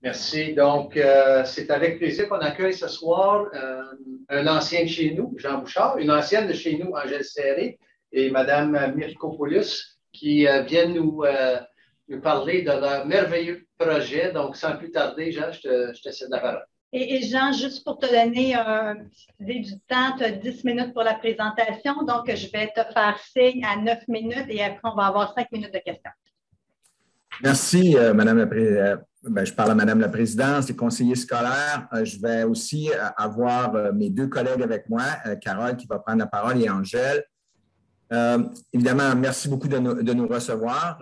Merci. Donc, c'est avec plaisir qu'on accueille ce soir un ancien de chez nous, Jean Bouchard, une ancienne de chez nous, Angèle Serré, et Mme Mirkopoulos, qui viennent nous parler de leur merveilleux projet. Donc, sans plus tarder, Jean, je te cède la parole. Et Jean, juste pour te donner un petit idée du temps, tu as 10 minutes pour la présentation. Donc, je vais te faire signe à 9 minutes et après, on va avoir 5 minutes de questions. Merci, Madame la Présidente. Je parle à Madame la Présidente, les conseillers scolaires. Je vais aussi avoir mes deux collègues avec moi, Carole qui va prendre la parole et Angèle. Évidemment, merci beaucoup de nous recevoir.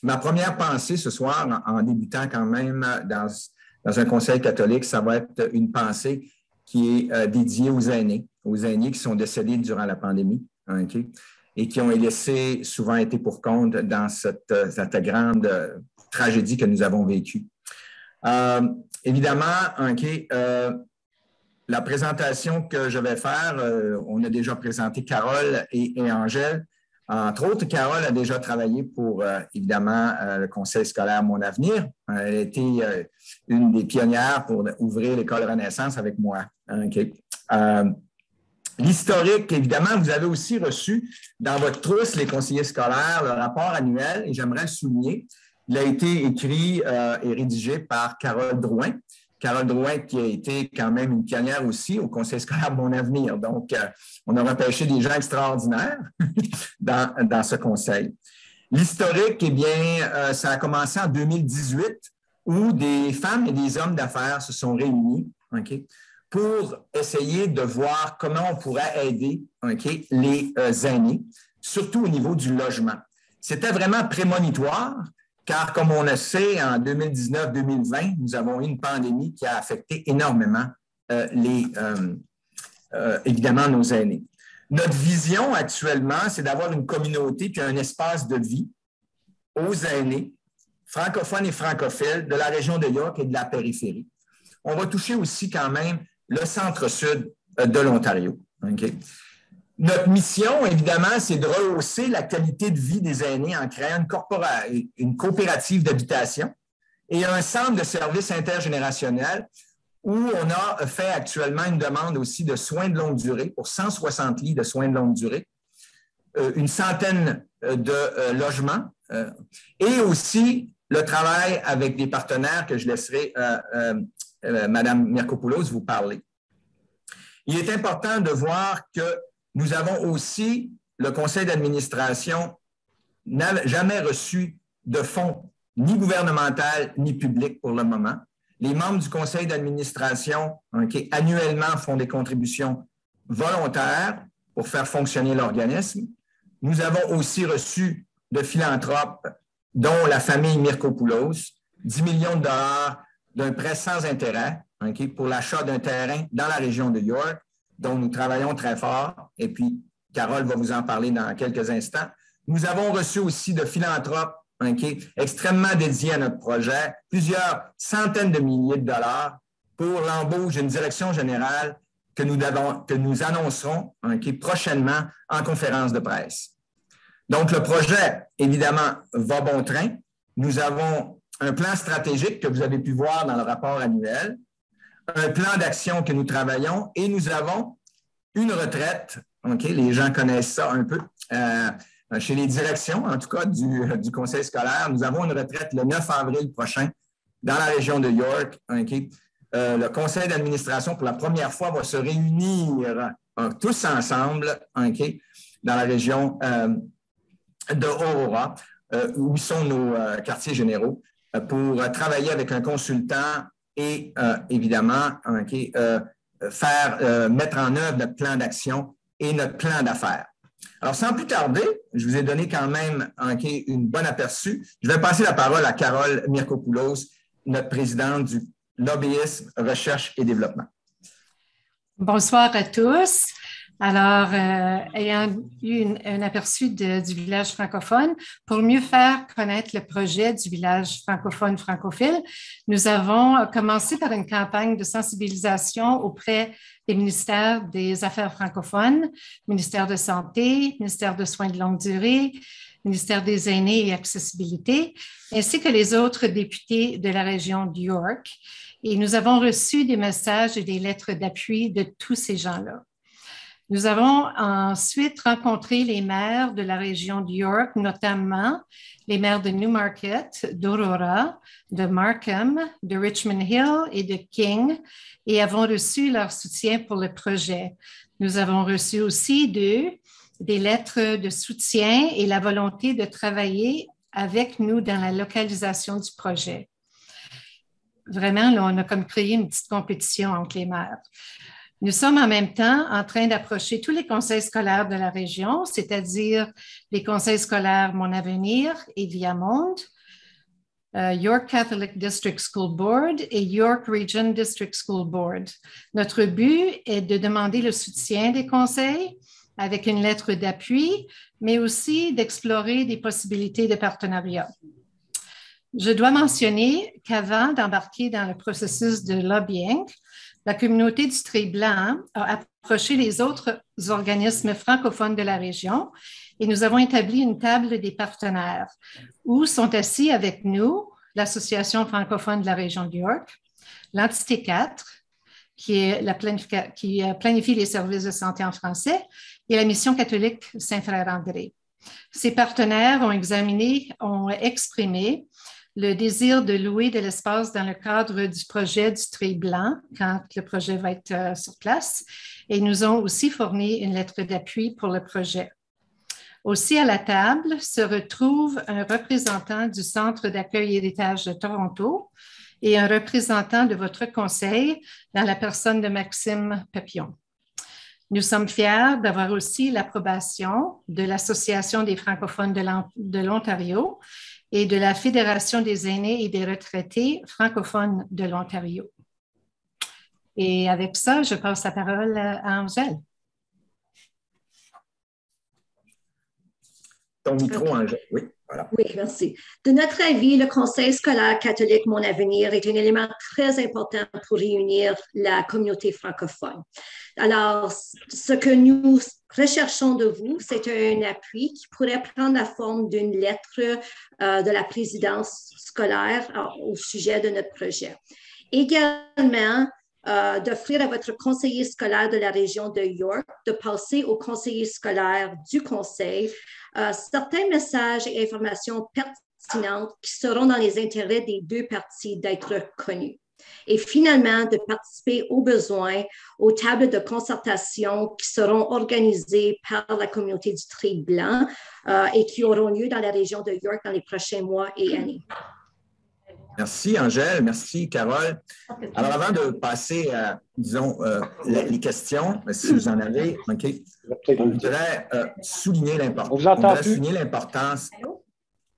Ma première pensée ce soir, en débutant quand même dans un conseil catholique, ça va être une pensée qui est dédiée aux aînés qui sont décédés durant la pandémie, okay, et qui ont souvent été pour compte dans cette grande tragédie que nous avons vécue. Évidemment, okay, la présentation que je vais faire, on a déjà présenté Carole et Angèle. Entre autres, Carole a déjà travaillé pour, évidemment, le Conseil scolaire Mon Avenir. Elle a été une des pionnières pour ouvrir l'École Renaissance avec moi. Okay. L'historique, évidemment, vous avez aussi reçu dans votre trousse, les conseillers scolaires, le rapport annuel, et j'aimerais le souligner. Il a été écrit et rédigé par Carole Drouin. Carole Drouin qui a été quand même une pionnière aussi au Conseil scolaire Mon Avenir. Donc, on a repêché des gens extraordinaires dans ce conseil. L'historique, eh bien, ça a commencé en 2018 où des femmes et des hommes d'affaires se sont réunis, okay, pour essayer de voir comment on pourrait aider, okay, les aînés, surtout au niveau du logement. C'était vraiment prémonitoire, car comme on le sait, en 2019-2020, nous avons eu une pandémie qui a affecté énormément évidemment nos aînés. Notre vision actuellement, c'est d'avoir une communauté qui a un espace de vie aux aînés, francophones et francophiles, de la région de York et de la périphérie. On va toucher aussi quand même le centre-sud de l'Ontario. Okay. Notre mission, évidemment, c'est de rehausser la qualité de vie des aînés en créant une coopérative d'habitation et un centre de services intergénérationnels où on a fait actuellement une demande aussi de soins de longue durée pour 160 lits de soins de longue durée, une centaine de logements et aussi le travail avec des partenaires que je laisserai Mme Mirkopoulos vous parler. Il est important de voir que nous avons aussi, le conseil d'administration n'a jamais reçu de fonds ni gouvernemental ni public pour le moment. Les membres du conseil d'administration, okay, annuellement font des contributions volontaires pour faire fonctionner l'organisme. Nous avons aussi reçu de philanthropes, dont la famille Mirkopoulos, 10 millions de dollars d'un prêt sans intérêt, okay, pour l'achat d'un terrain dans la région de York, dont nous travaillons très fort, et puis Carole va vous en parler dans quelques instants. Nous avons reçu aussi de philanthropes, okay, extrêmement dédiés à notre projet, plusieurs centaines de milliers de dollars pour l'embauche d'une direction générale que nous annoncerons, okay, prochainement en conférence de presse. Donc, le projet, évidemment, va bon train. Nous avons un plan stratégique que vous avez pu voir dans le rapport annuel, un plan d'action que nous travaillons et nous avons une retraite, okay, les gens connaissent ça un peu, chez les directions, en tout cas, du conseil scolaire. Nous avons une retraite le 9 avril prochain dans la région de York. Okay. Le conseil d'administration, pour la première fois, va se réunir tous ensemble, okay, dans la région de Aurora, où sont nos quartiers généraux, pour travailler avec un consultant et évidemment okay, mettre en œuvre notre plan d'action et notre plan d'affaires. Alors, sans plus tarder, je vous ai donné quand même okay, une bonne aperçu. Je vais passer la parole à Carole Mirkopoulos, notre présidente du Lobbyisme, Recherche et Développement. Bonsoir à tous. Alors, ayant eu un aperçu du village francophone, pour mieux faire connaître le projet du village francophone francophile, nous avons commencé par une campagne de sensibilisation auprès des ministères des Affaires francophones, ministère de Santé, ministère de Soins de longue durée, ministère des Aînés et Accessibilité, ainsi que les autres députés de la région de York. Et nous avons reçu des messages et des lettres d'appui de tous ces gens-là. Nous avons ensuite rencontré les maires de la région de York, notamment les maires de Newmarket, d'Aurora, de Markham, de Richmond Hill et de King, et avons reçu leur soutien pour le projet. Nous avons reçu aussi d'eux des lettres de soutien et la volonté de travailler avec nous dans la localisation du projet. Vraiment, là, on a comme créé une petite compétition entre les maires. Nous sommes en même temps en train d'approcher tous les conseils scolaires de la région, c'est-à-dire les conseils scolaires Mon Avenir et Viamonde, York Catholic District School Board et York Region District School Board. Notre but est de demander le soutien des conseils avec une lettre d'appui, mais aussi d'explorer des possibilités de partenariat. Je dois mentionner qu'avant d'embarquer dans le processus de lobbying, la communauté du Trait Blanc a approché les autres organismes francophones de la région et nous avons établi une table des partenaires où sont assis avec nous l'Association francophone de la région de York, l'Entité 4, qui planifie les services de santé en français, et la Mission catholique Saint-Frère-André. Ces partenaires ont exprimé le désir de louer de l'espace dans le cadre du projet du Trait Blanc, quand le projet va être sur place, et nous ont aussi fourni une lettre d'appui pour le projet. Aussi à la table se retrouve un représentant du Centre d'accueil et héritage de Toronto et un représentant de votre conseil dans la personne de Maxime Papillon. Nous sommes fiers d'avoir aussi l'approbation de l'Association des francophones de l'Ontario et de la Fédération des aînés et des retraités francophones de l'Ontario. Et avec ça, je passe la parole à Angèle. Ton micro, Angèle. Oui, voilà. Oui, merci. De notre avis, le Conseil scolaire catholique Mon Avenir est un élément très important pour réunir la communauté francophone. Alors, ce que nous recherchons de vous, c'est un appui qui pourrait prendre la forme d'une lettre de la présidence scolaire au sujet de notre projet. Également, d'offrir à votre conseiller scolaire de la région de York de passer au conseiller scolaire du conseil certains messages et informations pertinentes qui seront dans les intérêts des deux parties d'être connus. Et finalement, de participer au besoin aux tables de concertation qui seront organisées par la communauté du Trait Blanc et qui auront lieu dans la région de York dans les prochains mois et années. Merci, Angèle. Merci, Carole. Alors, avant de passer à, disons, les questions, si vous en avez, OK, je voudrais souligner l'importance.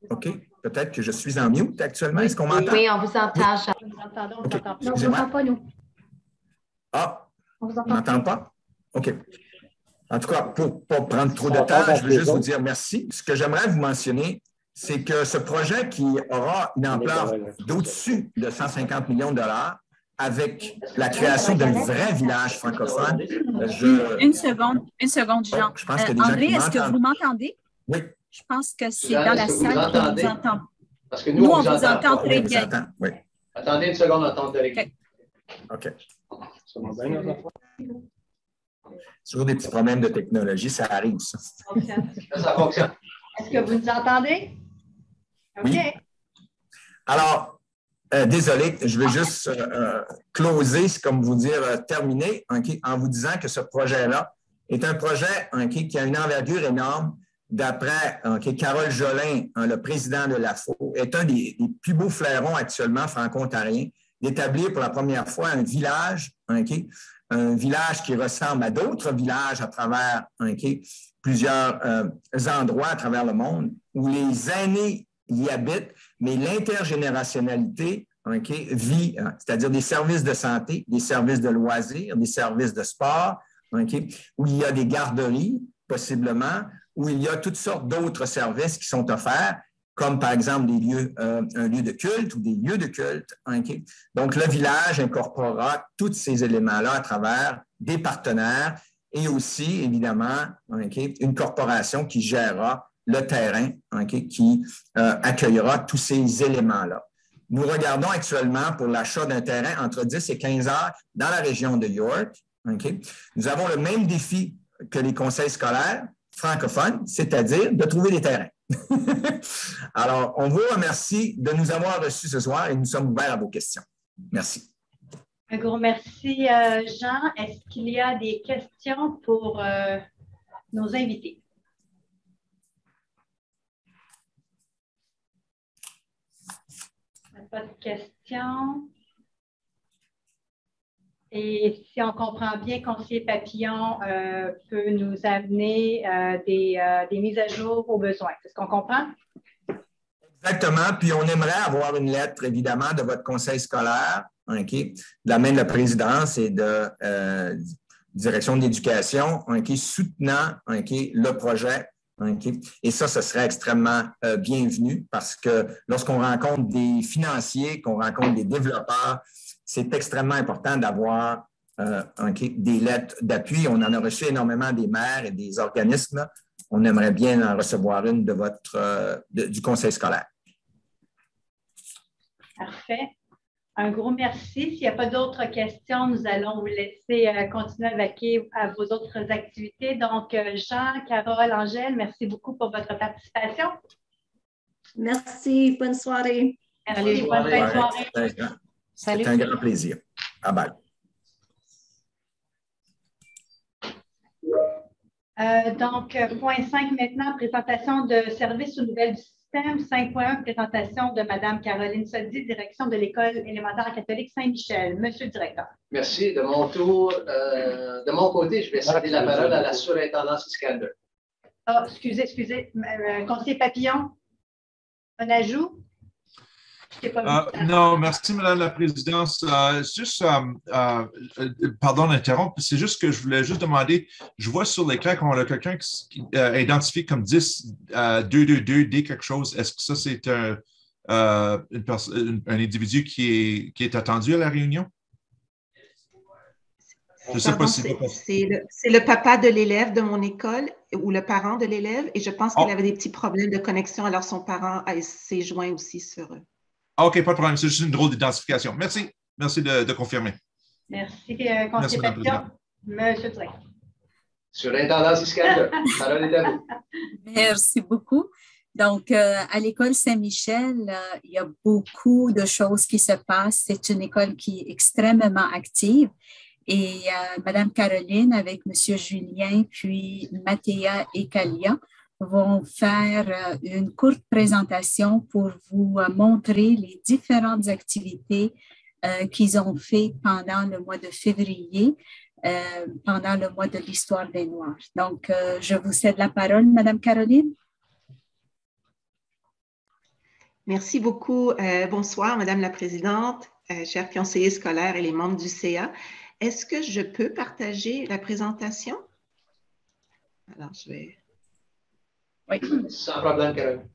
OK, peut-être que je suis en mute actuellement. Est-ce qu'on m'entend? Oui, on vous entend. Nous vous entendons, OK, non, on ne excusez-moi. vous entend pas, nous. Ah, On vous on entend m'entend pas? OK. En tout cas, pour ne pas prendre trop de temps, je veux juste vous dire merci. Ce que j'aimerais vous mentionner, c'est que ce projet qui aura une ampleur d'au-dessus de 150 millions de dollars, avec la création d'un vrai village francophone. Une seconde, Jean. Je pense que des André, gens est-ce que vous m'entendez? Oui. Je pense que c'est Jean, dans la est-ce que vous salle qu'on entendez? vous entend. Parce que nous, on vous entend entend pas. très Oui, vous bien. entend, oui. Attendez une seconde, on tente de régler. OK. Toujours des petits problèmes de technologie, ça arrive, ça. Ça fonctionne. Est-ce que vous nous entendez? OK. Oui. Alors, désolé, je veux juste closer, c'est comme vous dire terminer, okay, en vous disant que ce projet-là est un projet qui a une envergure énorme. D'après Carole Jolin, le président de l'AFO, est un des plus beaux flairons actuellement franco-ontariens, d'établir pour la première fois un village, un village qui ressemble à d'autres villages à travers plusieurs endroits à travers le monde, où les aînés y habitent, mais l'intergénérationnalité vit, c'est-à-dire des services de santé, des services de loisirs, des services de sport, où il y a des garderies, possiblement, où il y a toutes sortes d'autres services qui sont offerts, comme par exemple des lieux, un lieu de culte ou des lieux de culte. Donc, le village incorporera tous ces éléments-là à travers des partenaires et aussi, évidemment, une corporation qui gérera le terrain qui accueillera tous ces éléments-là. Nous regardons actuellement pour l'achat d'un terrain entre 10 et 15 heures dans la région de York. Nous avons le même défi que les conseils scolaires francophones, c'est-à-dire de trouver des terrains. Alors, on vous remercie de nous avoir reçus ce soir et nous sommes ouverts à vos questions. Merci. Un gros merci, Jean. Est-ce qu'il y a des questions pour nos invités? Pas de questions. Et si on comprend bien, conseiller Papillon peut nous amener des mises à jour aux besoins. Est-ce qu'on comprend? Exactement. Puis on aimerait avoir une lettre, évidemment, de votre conseil scolaire, de la main de la présidence et de direction de l'éducation, soutenant le projet. Et ça, ce serait extrêmement bienvenu parce que lorsqu'on rencontre des financiers, qu'on rencontre des développeurs, c'est extrêmement important d'avoir des lettres d'appui. On en a reçu énormément des maires et des organismes. On aimerait bien en recevoir une du conseil scolaire. Parfait. Un gros merci. S'il n'y a pas d'autres questions, nous allons vous laisser continuer à vaquer à vos autres activités. Donc, Jean, Carole, Angèle, merci beaucoup pour votre participation. Merci. Bonne soirée. Merci. Bonne fin de soirée. C'est un grand plaisir. Bye bye. Donc, point 5 maintenant, présentation de services aux nouvelles du système. 5.1, présentation de Mme Caroline Soddy, direction de l'École élémentaire catholique Saint-Michel. Monsieur le directeur. Merci. De mon tour, de mon côté, je vais céder la parole à la surintendance Iskander. Ah, excusez. Conseiller Papillon, un ajout? Non, merci, Madame la Présidente. Pardon d'interrompre, c'est juste que je voulais juste demander, je vois sur l'écran qu'on a quelqu'un qui est identifié comme 10-222D quelque chose. Est-ce que ça, c'est un individu qui est attendu à la réunion? Je ne sais pas si c'est le papa de l'élève de mon école ou le parent de l'élève et je pense qu'il avait des petits problèmes de connexion, alors son parent s'est joint aussi sur eux. OK, pas de problème. C'est juste une drôle d'identification. Merci. Merci de confirmer. Merci, conseiller Papillon. Monsieur Drake. Surintendance Iskander, parole est à vous. Merci beaucoup. Donc, à l'école Saint-Michel, il y a beaucoup de choses qui se passent. C'est une école qui est extrêmement active. Et Mme Caroline, avec M. Julien, puis Mathéa et Kalia, vont faire une courte présentation pour vous montrer les différentes activités qu'ils ont fait pendant le mois de février, pendant le mois de l'Histoire des Noirs. Donc, je vous cède la parole, Mme Caroline. Merci beaucoup. Bonsoir, Madame la Présidente, chers conseillers scolaires et les membres du CA. Est-ce que je peux partager la présentation? Alors, je vais... Oui, sans problème, Caroline.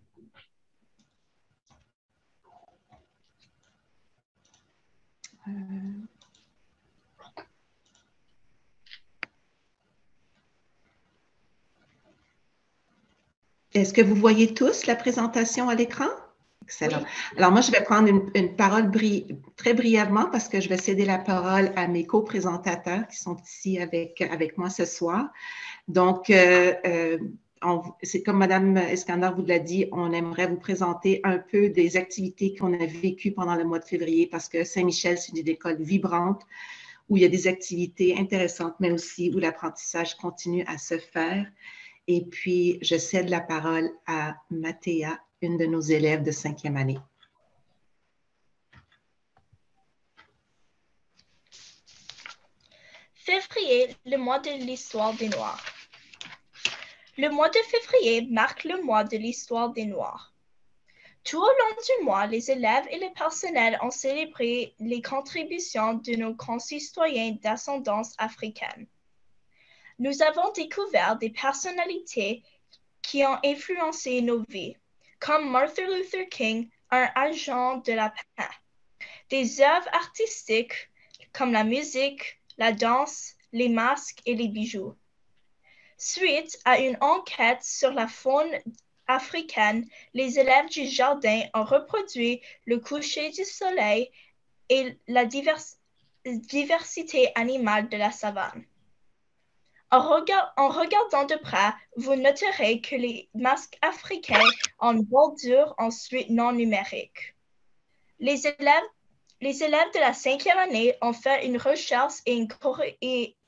Est-ce que vous voyez tous la présentation à l'écran? Excellent. Oui. Alors, moi, je vais prendre une parole très brièvement parce que je vais céder la parole à mes co-présentateurs qui sont ici avec moi ce soir. Donc, c'est comme Mme Iskander vous l'a dit, on aimerait vous présenter un peu des activités qu'on a vécues pendant le mois de février parce que Saint-Michel, c'est une école vibrante où il y a des activités intéressantes, mais aussi où l'apprentissage continue à se faire. Et puis, je cède la parole à Mathéa, une de nos élèves de 5e année. Février, le mois de l'Histoire des Noirs. Le mois de février marque le mois de l'Histoire des Noirs. Tout au long du mois, les élèves et le personnel ont célébré les contributions de nos concitoyens d'ascendance africaine. Nous avons découvert des personnalités qui ont influencé nos vies, comme Martin Luther King, un agent de la paix. Des œuvres artistiques comme la musique, la danse, les masques et les bijoux. Suite à une enquête sur la faune africaine, les élèves du jardin ont reproduit le coucher du soleil et la diversité animale de la savane. En regardant de près, vous noterez que les masques africains ont une bordure ensuite non numérique. Les élèves de la 5e année ont fait une recherche et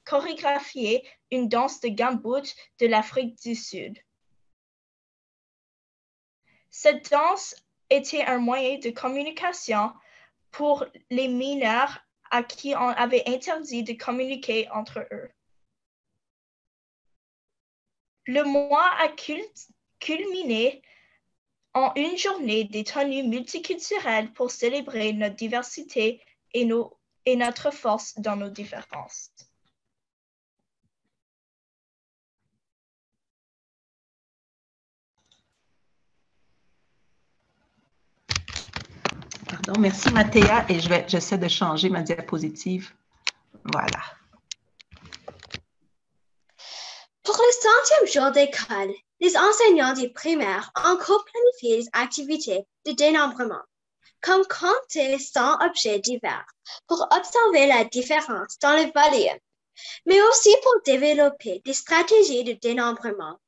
chorégraphié une danse de gambout de l'Afrique du Sud. Cette danse était un moyen de communication pour les mineurs à qui on avait interdit de communiquer entre eux. Le mois a culminé en une journée des tenues multiculturelles pour célébrer notre diversité et notre force dans nos différences. Pardon, merci Mathéa, et j'essaie de changer ma diapositive. Voilà. Pour le 100e jour d'école, les enseignants du primaire ont co-planifié des activités de dénombrement, comme compter 100 objets divers pour observer la différence dans le volume, mais aussi pour développer des stratégies de dénombrement.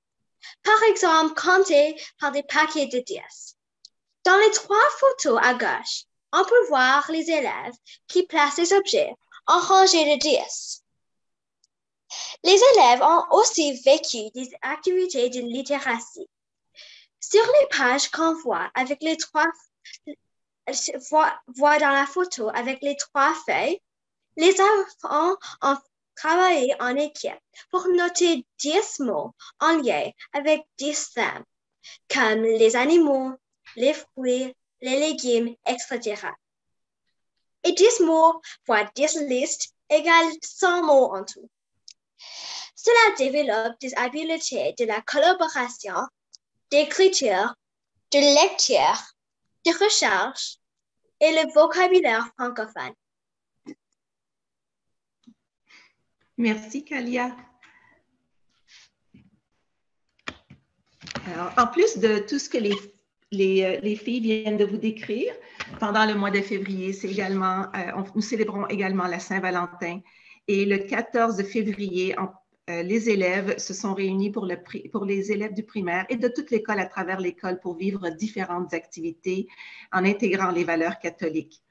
Par exemple, compter par des paquets de 10. Dans les 3 photos à gauche, on peut voir les élèves qui placent les objets en rangée de 10. Les élèves ont aussi vécu des activités de littératie. Sur les pages qu'on voit avec les 3 voit dans la photo avec les 3 feuilles, les enfants ont travaillé en équipe pour noter 10 mots en lien avec 10 thèmes, comme les animaux, les fruits, les légumes, etc. Et 10 mots fois 10 listes égale 100 mots en tout. Cela développe des habiletés de la collaboration, d'écriture, de lecture, de recherche et le vocabulaire francophone. Merci, Kalia. Alors, en plus de tout ce que les filles viennent de vous décrire, pendant le mois de février, c'est également, nous célébrons également la Saint-Valentin. Et le 14 février, les élèves se sont réunis pour les élèves du primaire et de toute l'école à travers l'école pour vivre différentes activités en intégrant les valeurs catholiques.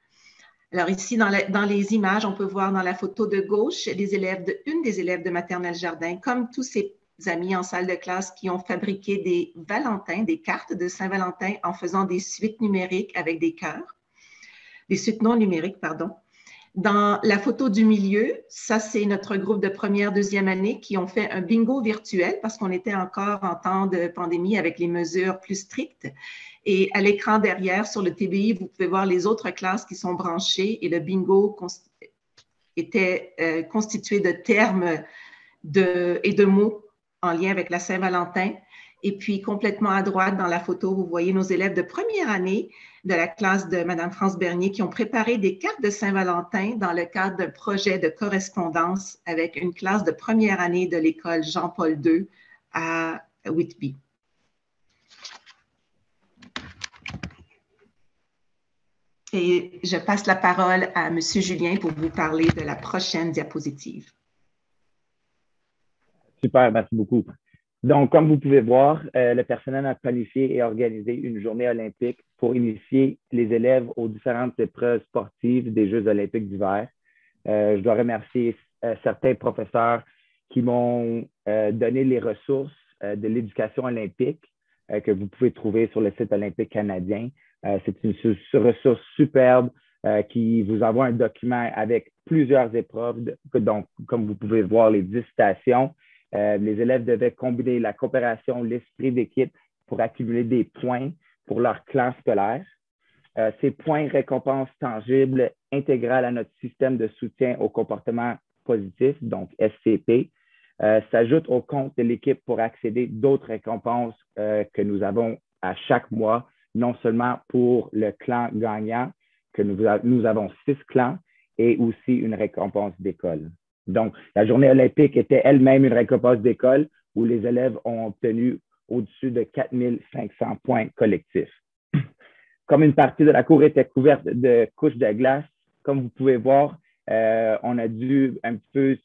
Alors ici, dans les images, on peut voir dans la photo de gauche une des élèves de maternelle jardin, comme tous ses amis en salle de classe qui ont fabriqué des Valentins, des cartes de Saint-Valentin en faisant des suites numériques avec des cœurs, des suites non numériques, pardon. Dans la photo du milieu, ça c'est notre groupe de première, deuxième année qui ont fait un bingo virtuel parce qu'on était encore en temps de pandémie avec les mesures plus strictes. Et à l'écran derrière, sur le TBI, vous pouvez voir les autres classes qui sont branchées et le bingo était constitué de termes et de mots en lien avec la Saint-Valentin. Et puis, complètement à droite, dans la photo, vous voyez nos élèves de première année de la classe de Mme France Bernier qui ont préparé des cartes de Saint-Valentin dans le cadre d'un projet de correspondance avec une classe de première année de l'école Jean-Paul II à Whitby. Et je passe la parole à M. Julien pour vous parler de la prochaine diapositive. Super, merci beaucoup. Donc, comme vous pouvez voir, le personnel a planifié et organisé une journée olympique pour initier les élèves aux différentes épreuves sportives des Jeux olympiques d'hiver. Je dois remercier certains professeurs qui m'ont donné les ressources de l'éducation olympique que vous pouvez trouver sur le site olympique canadien. C'est une ressource superbe qui vous envoie un document avec plusieurs épreuves, donc comme vous pouvez voir les 10 stations. Les élèves devaient combiner la coopération, l'esprit d'équipe pour accumuler des points pour leur clan scolaire. Ces points récompenses tangibles intégrales à notre système de soutien au comportement positif, donc SCP, s'ajoutent au compte de l'équipe pour accéder d'autres récompenses que nous avons à chaque mois, non seulement pour le clan gagnant, que nous avons 6 clans, et aussi une récompense d'école. Donc, la journée olympique était elle-même une récompense d'école où les élèves ont obtenu au-dessus de 4 500 points collectifs. Comme une partie de la cour était couverte de couches de glace, comme vous pouvez voir, on a dû un petit peu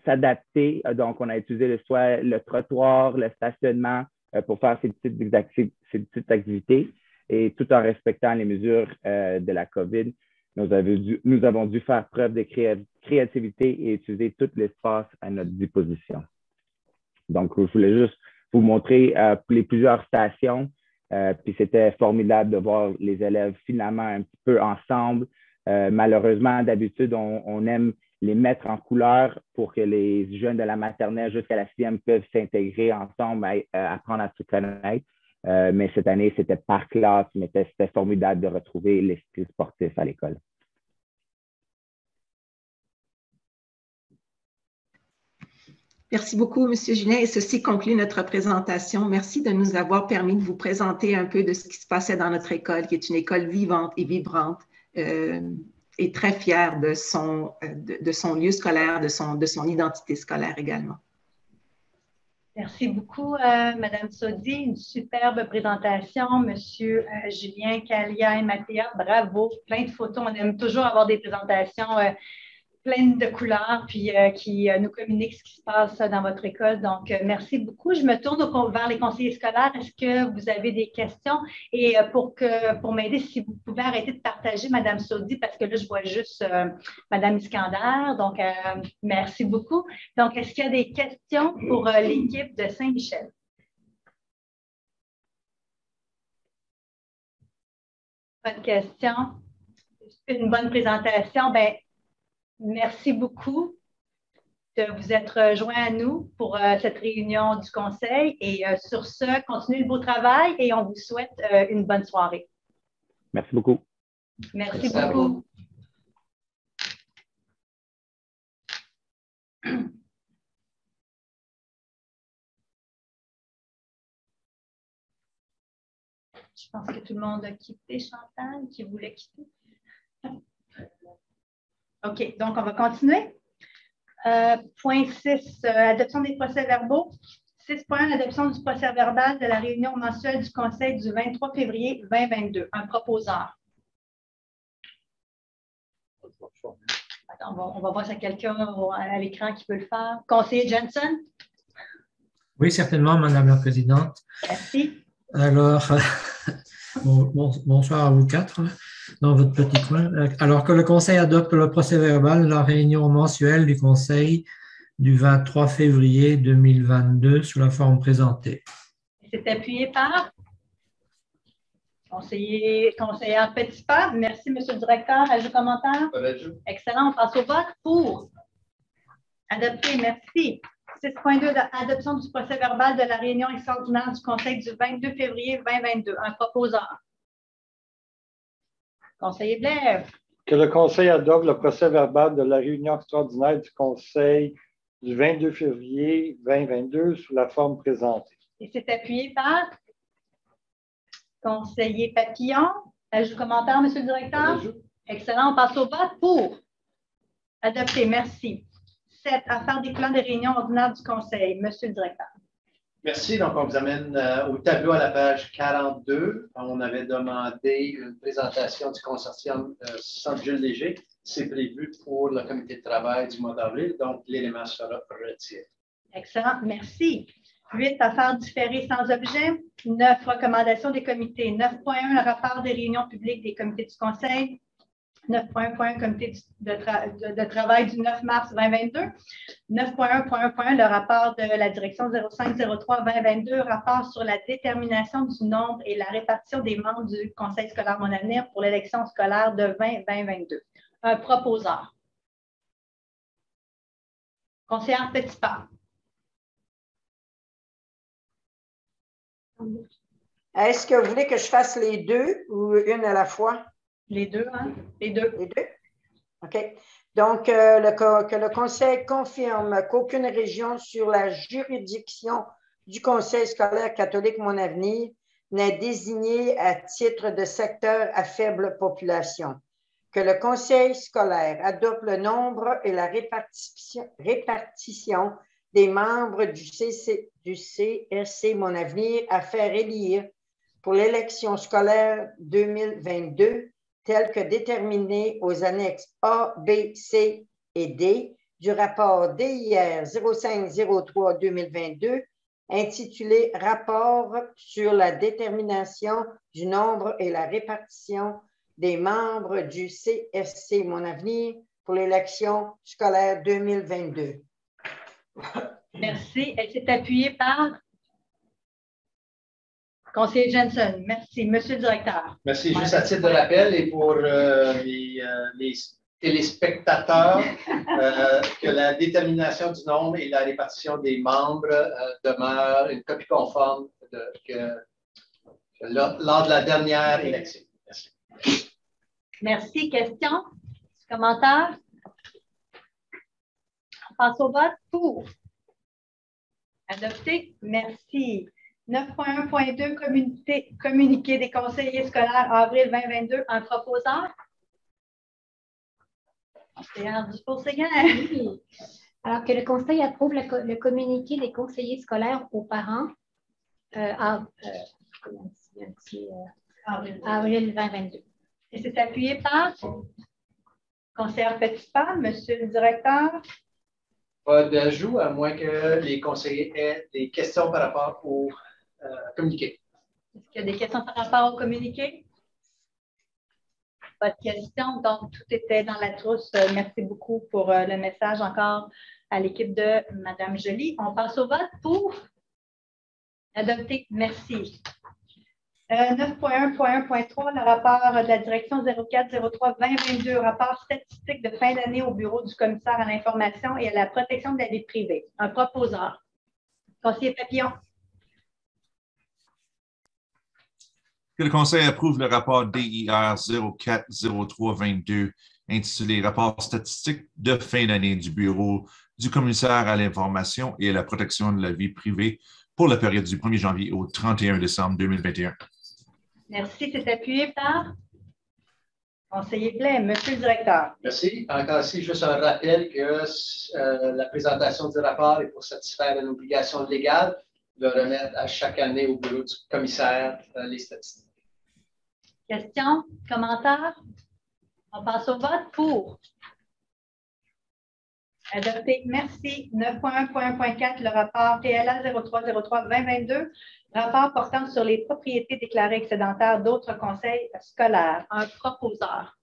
s'adapter. Donc, on a utilisé soit le trottoir, le stationnement pour faire ces petites activités. Et tout en respectant les mesures de la COVID, nous avons dû faire preuve de créativité et utiliser tout l'espace à notre disposition. Donc, je voulais juste vous montrer les plusieurs stations. Puis c'était formidable de voir les élèves finalement un petit peu ensemble. Malheureusement, d'habitude, on aime les mettre en couleur pour que les jeunes de la maternelle jusqu'à la 6e peuvent s'intégrer ensemble, apprendre à se connaître. Mais cette année, c'était par classe, mais c'était formidable de retrouver l'esprit sportif à l'école. Merci beaucoup, M. Julien. Et ceci conclut notre présentation. Merci de nous avoir permis de vous présenter un peu de ce qui se passait dans notre école, qui est une école vivante et vibrante et très fière de son lieu scolaire, de son identité scolaire également. Merci beaucoup, Mme Sodi. Une superbe présentation. Monsieur Julien, Kalia et Mathéa, bravo. Plein de photos. On aime toujours avoir des présentations pleines de couleurs, puis qui nous communiquent ce qui se passe dans votre école. Donc, merci beaucoup. Je me tourne vers les conseillers scolaires. Est-ce que vous avez des questions? Et pour m'aider, si vous pouvez arrêter de partager, Mme Sodi, parce que là, je vois juste Mme Iskander. Donc, merci beaucoup. Donc, est-ce qu'il y a des questions pour l'équipe de Saint-Michel? Pas de questions? Une bonne présentation. Bien, merci beaucoup de vous être joints à nous pour cette réunion du Conseil. Et sur ce, continuez le beau travail et on vous souhaite une bonne soirée. Merci beaucoup. Merci beaucoup. Je pense que tout le monde a quitté, Chantal, qui voulait quitter. OK, donc on va continuer. Point 6, adoption des procès-verbaux. 6.1, adoption du procès-verbal de la réunion mensuelle du Conseil du 23 février 2022. Un proposeur. On va voir si y a quelqu'un à l'écran qui peut le faire. Conseiller Jensen? Oui, certainement, Madame la Présidente. Merci. Alors, bonsoir à vous quatre dans votre petit coin. Alors que le Conseil adopte le procès-verbal de la réunion mensuelle du Conseil du 23 février 2022 sous la forme présentée. C'est appuyé par conseillère Petitpas. Merci, Monsieur le Directeur. Ajout commentaire? Excellent. On passe au vote pour. Adopté. Merci. 6.2, adoption du procès-verbal de la réunion extraordinaire du Conseil du 22 février 2022. Un proposeur. Conseiller Blair. Que le Conseil adopte le procès-verbal de la réunion extraordinaire du Conseil du 22 février 2022 sous la forme présentée. Et c'est appuyé par conseiller Papillon. Ajout commentaire, Monsieur le Directeur? Excellent. On passe au vote pour. Adopté. Merci. 7. Affaire des plans de réunion ordinaire du Conseil. Monsieur le Directeur. Merci. Donc, on vous amène au tableau à la page 42. On avait demandé une présentation du consortium Centre-Jules-Léger. C'est prévu pour le comité de travail du mois d'avril. Donc, l'élément sera retiré. Excellent. Merci. 8. Affaires différées sans objet. 9. Recommandations des comités. 9.1. Le rapport des réunions publiques des comités du Conseil. 9.1. Comité de travail du 9 mars 2022. 9.1.1. Le rapport de la direction 05-03-2022, rapport sur la détermination du nombre et la répartition des membres du Conseil scolaire Mon Avenir pour l'élection scolaire de 2020-2022. Un proposeur. Conseillère Petitpas. Est-ce que vous voulez que je fasse les deux ou une à la fois? Les deux, hein? Les deux. Les deux? OK. Donc, que le Conseil confirme qu'aucune région sur la juridiction du Conseil scolaire catholique Mon Avenir n'est désignée à titre de secteur à faible population. Que le Conseil scolaire adopte le nombre et la répartition des membres du CSC Mon Avenir à faire élire pour l'élection scolaire 2022, telle que déterminée aux annexes A, B, C et D du rapport DIR 0503-2022, intitulé « Rapport sur la détermination du nombre et la répartition des membres du CSC Mon Avenir pour l'élection scolaire 2022. » Merci. Elle s'est appuyée par conseiller Jensen. Merci. Monsieur le directeur. Merci. Juste à titre de rappel et pour les téléspectateurs, que la détermination du nombre et la répartition des membres demeure une copie conforme lors de la dernière élection. Merci. Merci. Questions? Commentaires? On passe au vote pour. Adopté. Merci. 9.1.2, communiqué des conseillers scolaires avril 2022 en proposant. C'est du poursuivant. Oui. Alors que le Conseil approuve le communiqué des conseillers scolaires aux parents avril 2022. Et c'est appuyé par conseillère Petitpas, monsieur le directeur. Pas d'ajout, à moins que les conseillers aient des questions par rapport au communiqué. Est-ce qu'il y a des questions par rapport au communiqué? Pas de questions, donc tout était dans la trousse. Merci beaucoup pour le message encore à l'équipe de Mme Joly. On passe au vote pour adopter. Merci. 9.1.1.3, le rapport de la direction 04-03-2022, rapport statistique de fin d'année au bureau du commissaire à l'information et à la protection de la vie privée. Un proposeur. Conseiller Papillon. Que le Conseil approuve le rapport DIR 04-03-22 intitulé Rapport statistique de fin d'année du Bureau du commissaire à l'information et à la protection de la vie privée pour la période du 1er janvier au 31 décembre 2021. Merci. C'est appuyé par conseiller Blais. Monsieur le directeur. Merci. Encore ici, juste un rappel que la présentation du rapport est pour satisfaire une obligation légale de remettre à chaque année au bureau du commissaire les statistiques. Questions? Commentaires? On passe au vote pour. Adopté. Merci. 9.1.1.4, le rapport TLA 03-03-2022, rapport portant sur les propriétés déclarées excédentaires d'autres conseils scolaires. Un proposeur.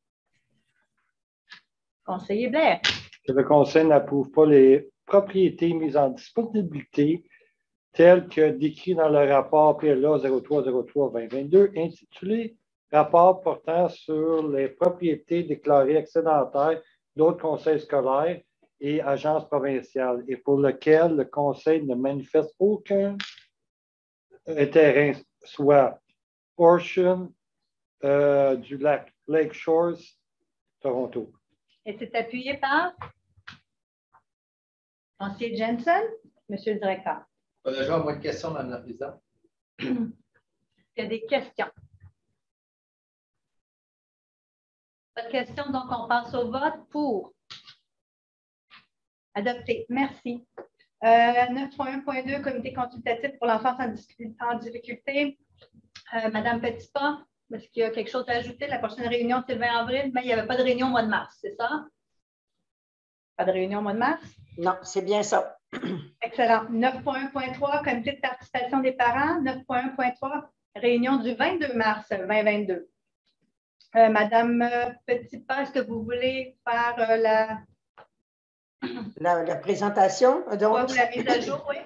Conseiller Blair. Que le Conseil n'approuve pas les propriétés mises en disponibilité telles que décrites dans le rapport PLA 03-03-2022 intitulé Rapport portant sur les propriétés déclarées excédentaires d'autres conseils scolaires et agences provinciales et pour lequel le Conseil ne manifeste aucun intérêt, soit portion du lac Lake Shores, Toronto. Et c'est appuyé par conseiller Jensen, monsieur le directeur. Pas déjà moins de questions, Mme la Présidente. Il y a des questions. Pas de questions, donc on passe au vote pour. Adopté. Merci. 9.1.2, comité consultatif pour l'enfance en difficulté. Madame Petitpas, est-ce qu'il y a quelque chose à ajouter? La prochaine réunion, c'est le 20 avril, mais il n'y avait pas de réunion au mois de mars, c'est ça? Pas de réunion au mois de mars? Non, c'est bien ça. Excellent. 9.1.3, comité de participation des parents. 9.1.3, réunion du 22 mars 2022. Madame Petitpas, est-ce que vous voulez faire la présentation? Donc, la mise à jour, oui.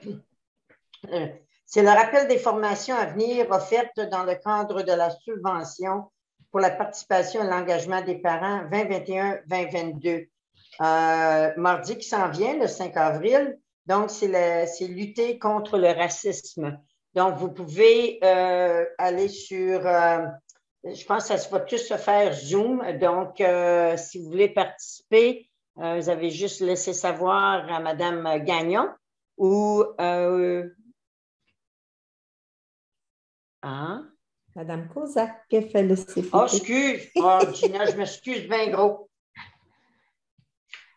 C'est le rappel des formations à venir offertes dans le cadre de la subvention pour la participation et l'engagement des parents 2021-2022. Mardi qui s'en vient, le 5 avril, donc c'est lutter contre le racisme. Donc, vous pouvez aller sur... je pense que ça va tous se faire Zoom. Donc, si vous voulez participer, vous avez juste laissé savoir à Mme Gagnon ou... Mme Kozak qui fait le CPP. Oh, excuse. Oh, Gina, je m'excuse bien gros.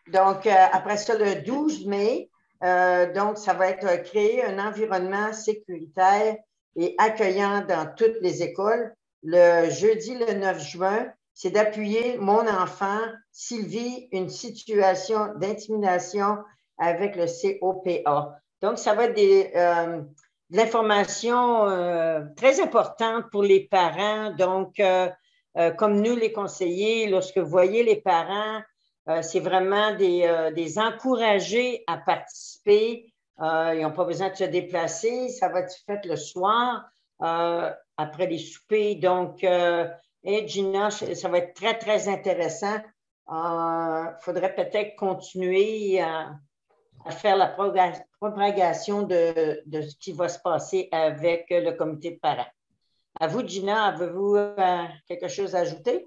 Donc, après ça, le 12 mai, Donc, ça va être créer un environnement sécuritaire et accueillant dans toutes les écoles. Le jeudi, le 9 juin, c'est d'appuyer mon enfant s'il vit une situation d'intimidation avec le COPA. Donc, ça va être de l'information très importante pour les parents. Donc, comme nous, les conseillers, lorsque vous voyez les parents, c'est vraiment des encourager à participer. Ils n'ont pas besoin de se déplacer. Ça va être fait le soir, après les soupers. Donc, Gina, ça va être très, très intéressant. Il faudrait peut-être continuer à faire la propagation de ce qui va se passer avec le comité de parents. À vous, Gina, avez-vous quelque chose à ajouter?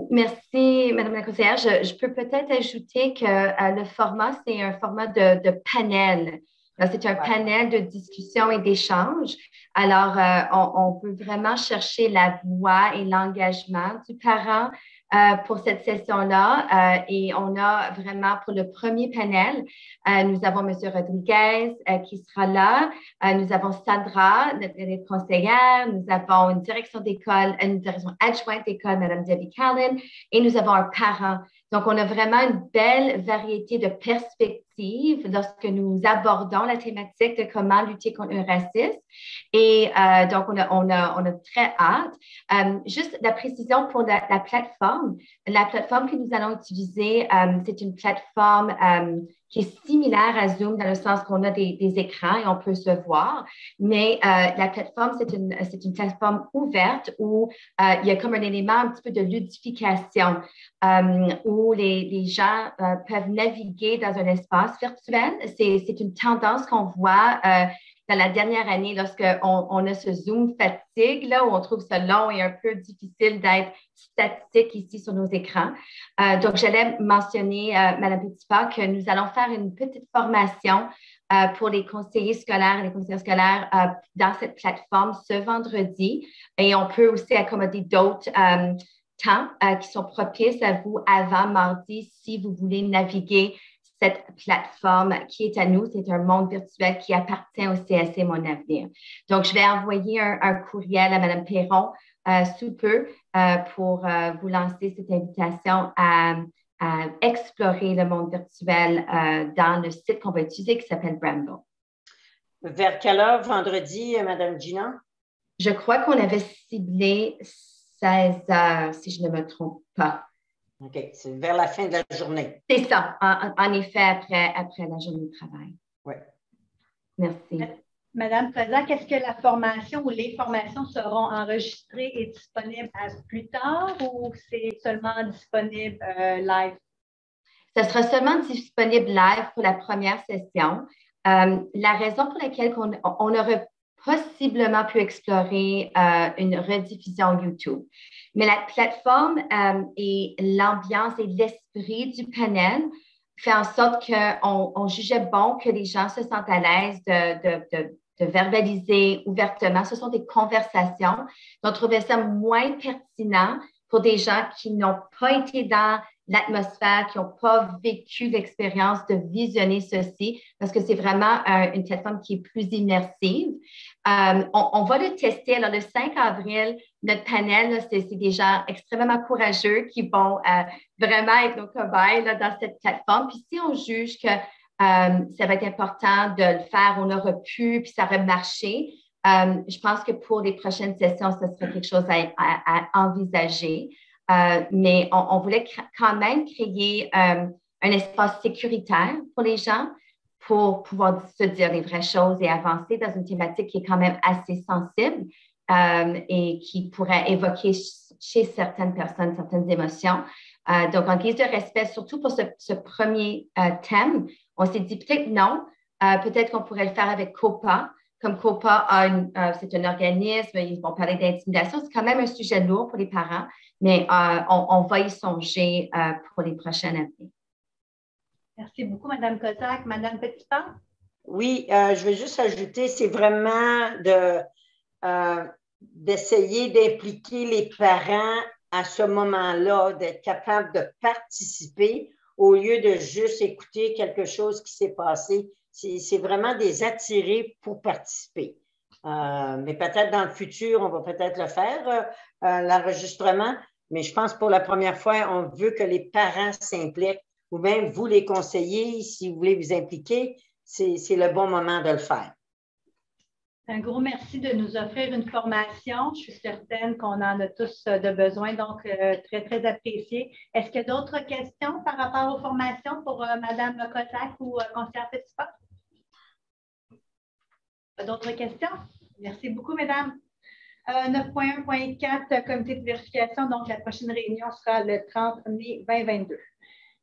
Merci, Madame la conseillère. Je peux peut-être ajouter que le format, c'est un format de panel. C'est un panel de discussion et d'échange. Alors, on peut vraiment chercher la voix et l'engagement du parent pour cette session-là. Et on a vraiment, pour le premier panel, nous avons M. Rodriguez qui sera là. Nous avons Sandra, notre conseillère. Nous avons une direction d'école, une direction adjointe d'école, Mme Debbie Callan. Et nous avons un parent. Donc, on a vraiment une belle variété de perspectives lorsque nous abordons la thématique de comment lutter contre le racisme. Et donc, on a très hâte. Juste la précision pour la plateforme. La plateforme que nous allons utiliser, c'est une plateforme qui est similaire à Zoom dans le sens qu'on a des écrans et on peut se voir. Mais la plateforme, c'est une plateforme ouverte où il y a comme un élément un petit peu de ludification où les gens peuvent naviguer dans un espace virtuel. C'est une tendance qu'on voit dans la dernière année lorsqu'on a ce Zoom fatigue, là, où on trouve ça long et un peu difficile d'être statique ici sur nos écrans. Donc, j'allais mentionner, Mme Petitpas, que nous allons faire une petite formation pour les conseillers scolaires et les conseillères scolaires dans cette plateforme ce vendredi. Et on peut aussi accommoder d'autres temps qui sont propices à vous avant mardi si vous voulez naviguer cette plateforme qui est à nous. C'est un monde virtuel qui appartient au CSC Mon Avenir. Donc, je vais envoyer un courriel à Mme Perron sous peu pour vous lancer cette invitation à explorer le monde virtuel dans le site qu'on va utiliser qui s'appelle Bramble. Vers quelle heure vendredi, Mme Gina? Je crois qu'on avait ciblé 16 heures, si je ne me trompe pas. OK, c'est vers la fin de la journée. C'est ça, en effet, après la journée de travail. Oui. Merci. Madame Kozak, est-ce que la formation ou les formations seront enregistrées et disponibles plus tard ou c'est seulement disponible live? Ça sera seulement disponible live pour la première session. La raison pour laquelle on aurait possiblement pu explorer une rediffusion YouTube. Mais la plateforme et l'ambiance et l'esprit du panel fait en sorte qu'on jugeait bon que les gens se sentent à l'aise de verbaliser ouvertement. Ce sont des conversations. On trouvait ça moins pertinent pour des gens qui n'ont pas été dans l'atmosphère, qui n'ont pas vécu l'expérience de visionner ceci, parce que c'est vraiment une plateforme qui est plus immersive. On va le tester. Alors, le 5 avril, notre panel, c'est des gens extrêmement courageux qui vont vraiment être nos cobayes dans cette plateforme. Puis si on juge que ça va être important de le faire, on aurait pu, puis ça aurait marché, je pense que pour les prochaines sessions, ce serait quelque chose à envisager. Mais on voulait quand même créer un espace sécuritaire pour les gens pour pouvoir se dire les vraies choses et avancer dans une thématique qui est quand même assez sensible et qui pourrait évoquer chez certaines personnes certaines émotions. Donc, en guise de respect, surtout pour ce premier thème, on s'est dit peut-être non, peut-être qu'on pourrait le faire avec COPA. Comme COPA, c'est un organisme, ils vont parler d'intimidation. C'est quand même un sujet lourd pour les parents, mais on va y songer pour les prochaines années. Merci beaucoup, Mme Kozak. Mme Petitpas? Oui, je vais juste ajouter, c'est vraiment d'essayer d'impliquer les parents à ce moment-là, d'être capable de participer. au lieu de juste écouter quelque chose qui s'est passé. C'est vraiment des attirés pour participer. Mais peut-être dans le futur, on va peut-être le faire, l'enregistrement. Mais je pense pour la première fois, on veut que les parents s'impliquent ou même vous, les conseillers, si vous voulez vous impliquer, c'est le bon moment de le faire. Un gros merci de nous offrir une formation. Je suis certaine qu'on en a tous de besoin, donc très, très apprécié. Est-ce qu'il y a d'autres questions par rapport aux formations pour Mme Kozak ou conseillère Petitpas? D'autres questions? Merci beaucoup, mesdames. 9.1.4, comité de vérification. Donc, la prochaine réunion sera le 30 mai 2022.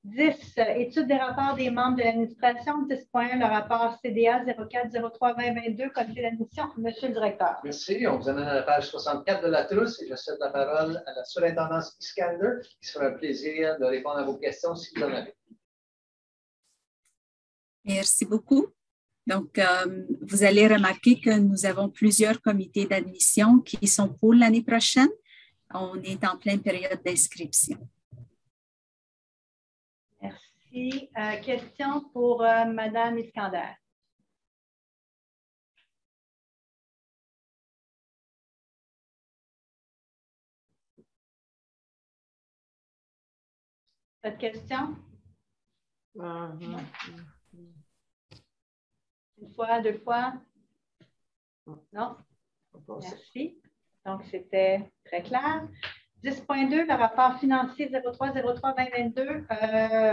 10, étude des rapports des membres de l'administration. 10.1, le rapport CDA 04-03-2022, comité d'admission. Monsieur le directeur. Merci. On vous amène à la page 64 de la trousse et je cède la parole à la surintendance Iskander, qui sera un plaisir de répondre à vos questions si vous en avez. Merci beaucoup. Donc, vous allez remarquer que nous avons plusieurs comités d'admission qui sont pour l'année prochaine. On est en pleine période d'inscription. Merci. Question pour Mme Iskander. Pas de question? Une fois, deux fois? Non? Merci. Donc, c'était très clair. 10.2, le rapport financier 03-03-2022,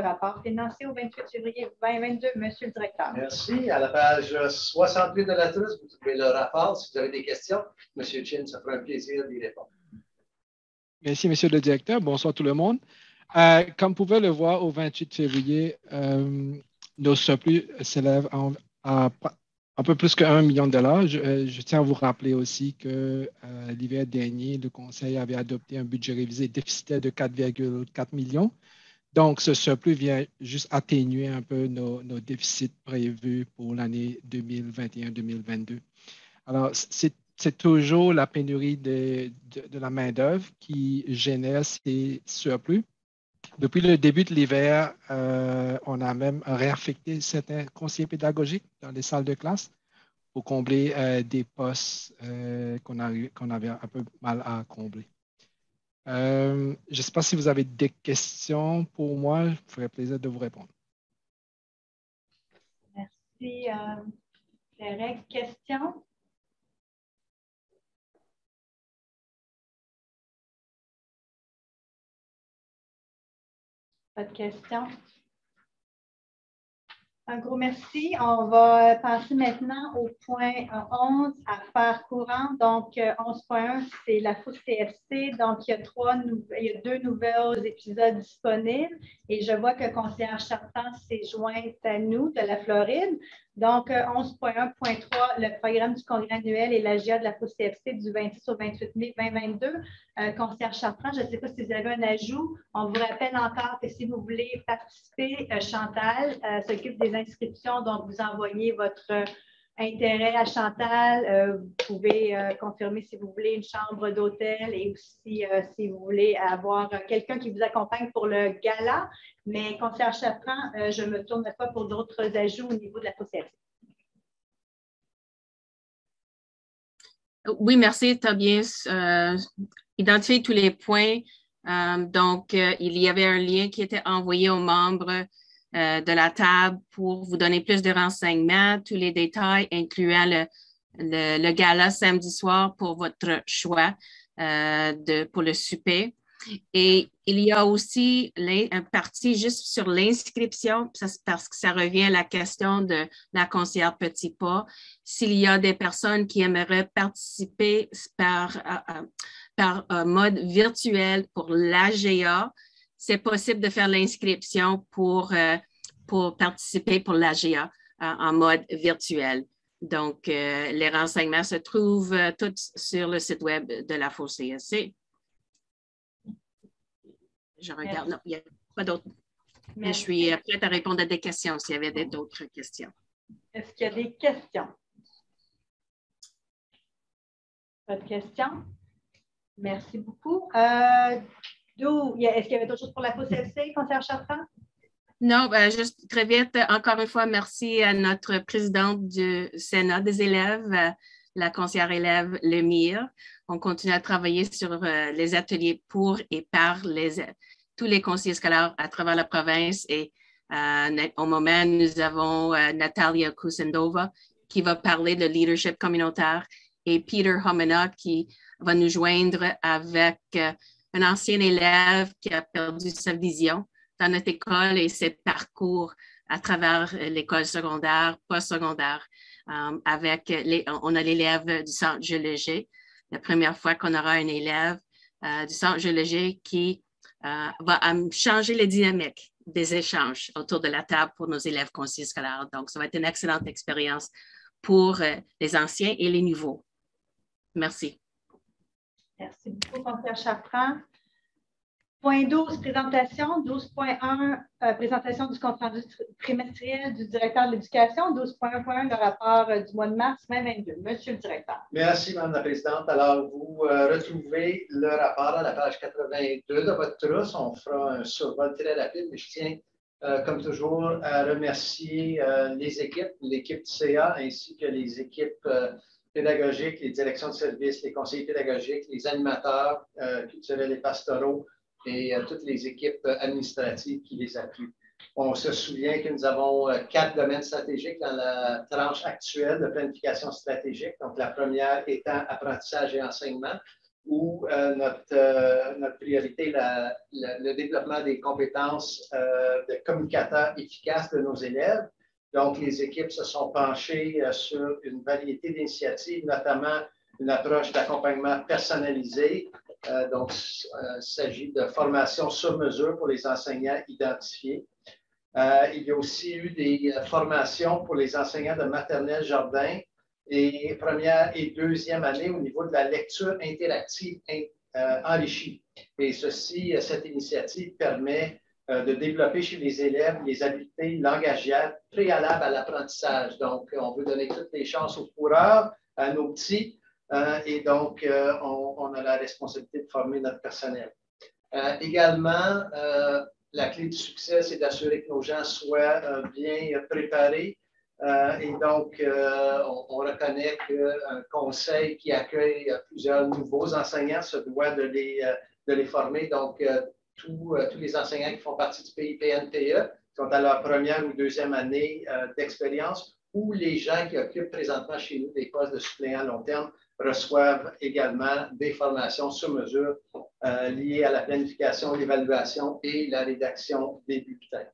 rapport financier au 28 février 2022. Monsieur le directeur. Merci. À la page 68 de la trousse, vous trouvez le rapport. Si vous avez des questions, Monsieur Chin, ça fera un plaisir d'y répondre. Merci, Monsieur le directeur. Bonsoir tout le monde. Comme vous pouvez le voir, au 28 février, nos surplus s'élèvent à un peu plus que $1 million. Je tiens à vous rappeler aussi que l'hiver dernier, le Conseil avait adopté un budget révisé déficitaire de 4,4 millions. Donc, ce surplus vient juste atténuer un peu nos déficits prévus pour l'année 2021-2022. Alors, c'est toujours la pénurie de la main-d'œuvre qui génère ces surplus. Depuis le début de l'hiver, on a même réaffecté certains conseillers pédagogiques dans les salles de classe pour combler des postes qu'on avait un peu mal à combler. Je ne sais pas si vous avez des questions pour moi. Je me ferais plaisir de vous répondre. Merci. Derek, question? Pas de questions? Un gros merci. On va passer maintenant au point 11, affaires courantes. Donc, 11.1, c'est la FOUS CFC. Donc, il y a 2 nouveaux épisodes disponibles. Et je vois que conseillère Chartrand s'est jointe à nous de la Floride. Donc, 11.1.3, le programme du congrès annuel et l'AGA de la FOUS CFC du 26 au 28 mai 2022. Conseillère Chartrand, je ne sais pas si vous avez un ajout. On vous rappelle encore que si vous voulez participer, Chantal s'occupe des inscriptions. Donc, vous envoyez votre intérêt à Chantal. Vous pouvez confirmer si vous voulez une chambre d'hôtel et aussi si vous voulez avoir quelqu'un qui vous accompagne pour le gala. Mais, conseillère Chartrand, je ne me tourne pas pour d'autres ajouts au niveau de la FOUS. Oui, merci. Tu as bien identifié tous les points. Donc, il y avait un lien qui était envoyé aux membres de la table pour vous donner plus de renseignements, tous les détails, incluant le gala samedi soir pour votre choix pour le souper. Et il y a aussi un parti juste sur l'inscription, parce que ça revient à la question de la conseillère Petitpas. S'il y a des personnes qui aimeraient participer par mode virtuel pour l'AGA, c'est possible de faire l'inscription pour participer pour l'AGA en mode virtuel. Donc, les renseignements se trouvent tous sur le site web de la FOUS CFC. Je regarde. Non, il n'y a pas d'autres. Je suis prête à répondre à des questions s'il y avait d'autres questions. Est-ce qu'il y a des questions? Pas de questions? Merci beaucoup. Est-ce qu'il y avait d'autres choses pour la FOUS CFC, conseillère Chartrand? Non, juste très vite, encore une fois, merci à notre présidente du Sénat des élèves, la conseillère élève Lemire. On continue à travailler sur les ateliers pour et par tous les conseillers scolaires à travers la province. Et au moment, nous avons Natalia Kusendova qui va parler de leadership communautaire et Peter Homena qui va nous joindre avec un ancien élève qui a perdu sa vision dans notre école et ses parcours à travers l'école secondaire, postsecondaire. On a l'élève du centre Jules Léger. La première fois qu'on aura un élève du centre Jules Léger qui va changer les dynamiques des échanges autour de la table pour nos élèves conseillers scolaires. Donc, ça va être une excellente expérience pour les anciens et les nouveaux. Merci. Merci beaucoup, conseillère Chartrand. Point 12, présentation. 12.1, présentation du compte rendu trimestriel du directeur de l'éducation. 12.1.1, le rapport du mois de mars 2022. Monsieur le directeur. Merci, Mme la Présidente. Alors, vous retrouvez le rapport à la page 82 de votre trousse. On fera un survol très rapide, mais je tiens, comme toujours, à remercier les équipes, l'équipe du CA ainsi que les équipes pédagogiques, les directions de services, les conseillers pédagogiques, les animateurs culturels et pastoraux, et toutes les équipes administratives qui les appuient. On se souvient que nous avons 4 domaines stratégiques dans la tranche actuelle de planification stratégique. Donc, la première étant apprentissage et enseignement, où notre priorité est le développement des compétences de communicateurs efficaces de nos élèves. Donc, les équipes se sont penchées sur une variété d'initiatives, notamment une approche d'accompagnement personnalisé. Donc, il s'agit de formation sur mesure pour les enseignants identifiés. Il y a aussi eu des formations pour les enseignants de maternelle jardin et première et deuxième année au niveau de la lecture interactive enrichie. Et cette initiative permet de développer chez les élèves les habiletés langagières préalables à l'apprentissage. Donc, on veut donner toutes les chances aux coureurs, à nos petits, et donc, on a la responsabilité de former notre personnel. Également, la clé du succès, c'est d'assurer que nos gens soient bien préparés. Et donc, on reconnaît qu'un conseil qui accueille plusieurs nouveaux enseignants se doit de les former. Donc, tous les enseignants qui font partie du PNPE sont à leur première ou deuxième année d'expérience, ou les gens qui occupent présentement chez nous des postes de suppléants à long terme reçoivent également des formations sur mesure liées à la planification, l'évaluation et la rédaction des bulletins.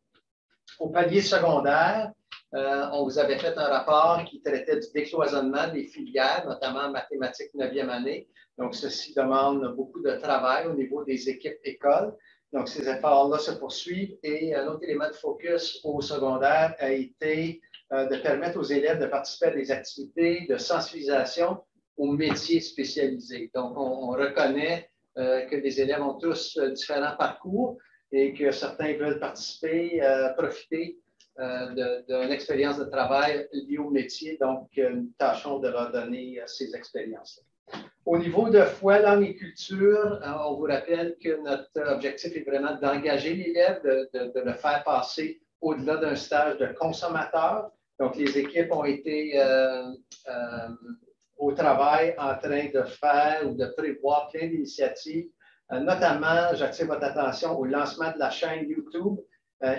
Au palier secondaire, on vous avait fait un rapport qui traitait du décloisonnement des filières, notamment en mathématiques 9e année. Donc, ceci demande beaucoup de travail au niveau des équipes écoles. Donc, ces efforts-là se poursuivent et un autre élément de focus au secondaire a été de permettre aux élèves de participer à des activités de sensibilisation aux métiers spécialisés. Donc, on reconnaît que les élèves ont tous différents parcours et que certains veulent participer, profiter d'une expérience de travail liée au métier. Donc, nous tâchons de leur donner ces expériences. Au niveau de foi, langue et culture, on vous rappelle que notre objectif est vraiment d'engager l'élève, de le faire passer au-delà d'un stage de consommateur. Donc, les équipes ont été au travail en train de faire ou de prévoir plein d'initiatives. Notamment, j'attire votre attention au lancement de la chaîne YouTube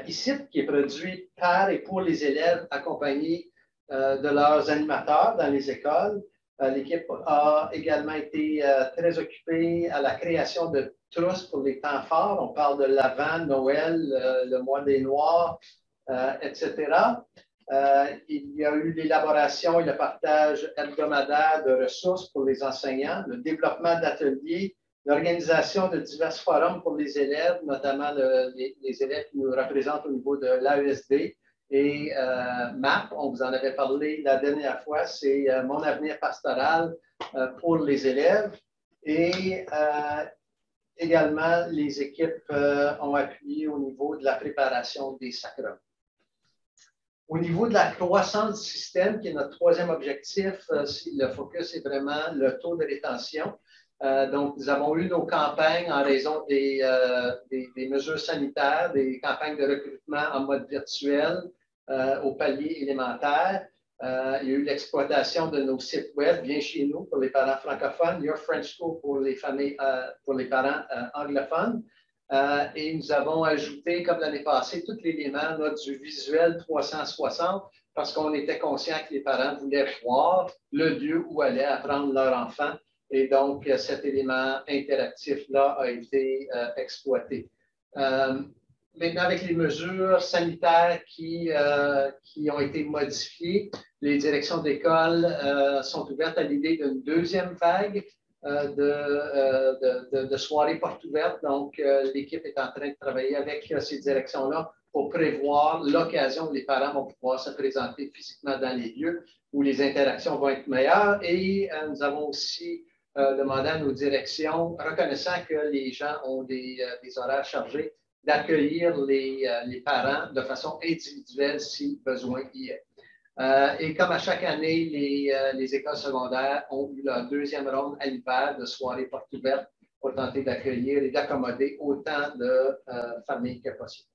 ICIT, qui est produite par et pour les élèves accompagnés de leurs animateurs dans les écoles. L'équipe a également été très occupée à la création de trousses pour les temps forts. On parle de l'Avent, Noël, le mois des Noirs, etc. Il y a eu l'élaboration et le partage hebdomadaire de ressources pour les enseignants, le développement d'ateliers, l'organisation de divers forums pour les élèves, notamment les élèves qui nous représentent au niveau de l'AESD et MAP. On vous en avait parlé la dernière fois, c'est Mon avenir pastoral pour les élèves. Et également, les équipes ont appuyé au niveau de la préparation des sacrements. Au niveau de la croissance du système, qui est notre troisième objectif, le focus est vraiment le taux de rétention. Donc, nous avons eu nos campagnes en raison des mesures sanitaires, des campagnes de recrutement en mode virtuel au palier élémentaire. Il y a eu l'exploitation de nos sites web, Viens chez nous pour les parents francophones, Your French School pour les familles, pour les parents anglophones. Et nous avons ajouté, comme l'année passée, tout l'élément du visuel 360 parce qu'on était conscient que les parents voulaient voir le lieu où allaient apprendre leur enfant. Et donc, cet élément interactif-là a été exploité. Maintenant, avec les mesures sanitaires qui ont été modifiées, les directions d'école sont ouvertes à l'idée d'une deuxième vague de soirées portes ouvertes. Donc, l'équipe est en train de travailler avec ces directions-là pour prévoir l'occasion où les parents vont pouvoir se présenter physiquement dans les lieux où les interactions vont être meilleures. Et nous avons aussi demandé à nos directions, reconnaissant que les gens ont des horaires chargés, d'accueillir les parents de façon individuelle si besoin y est. Et comme à chaque année, les écoles secondaires ont eu leur deuxième ronde à l'hiver de soirées portes ouvertes pour tenter d'accueillir et d'accommoder autant de familles que possible.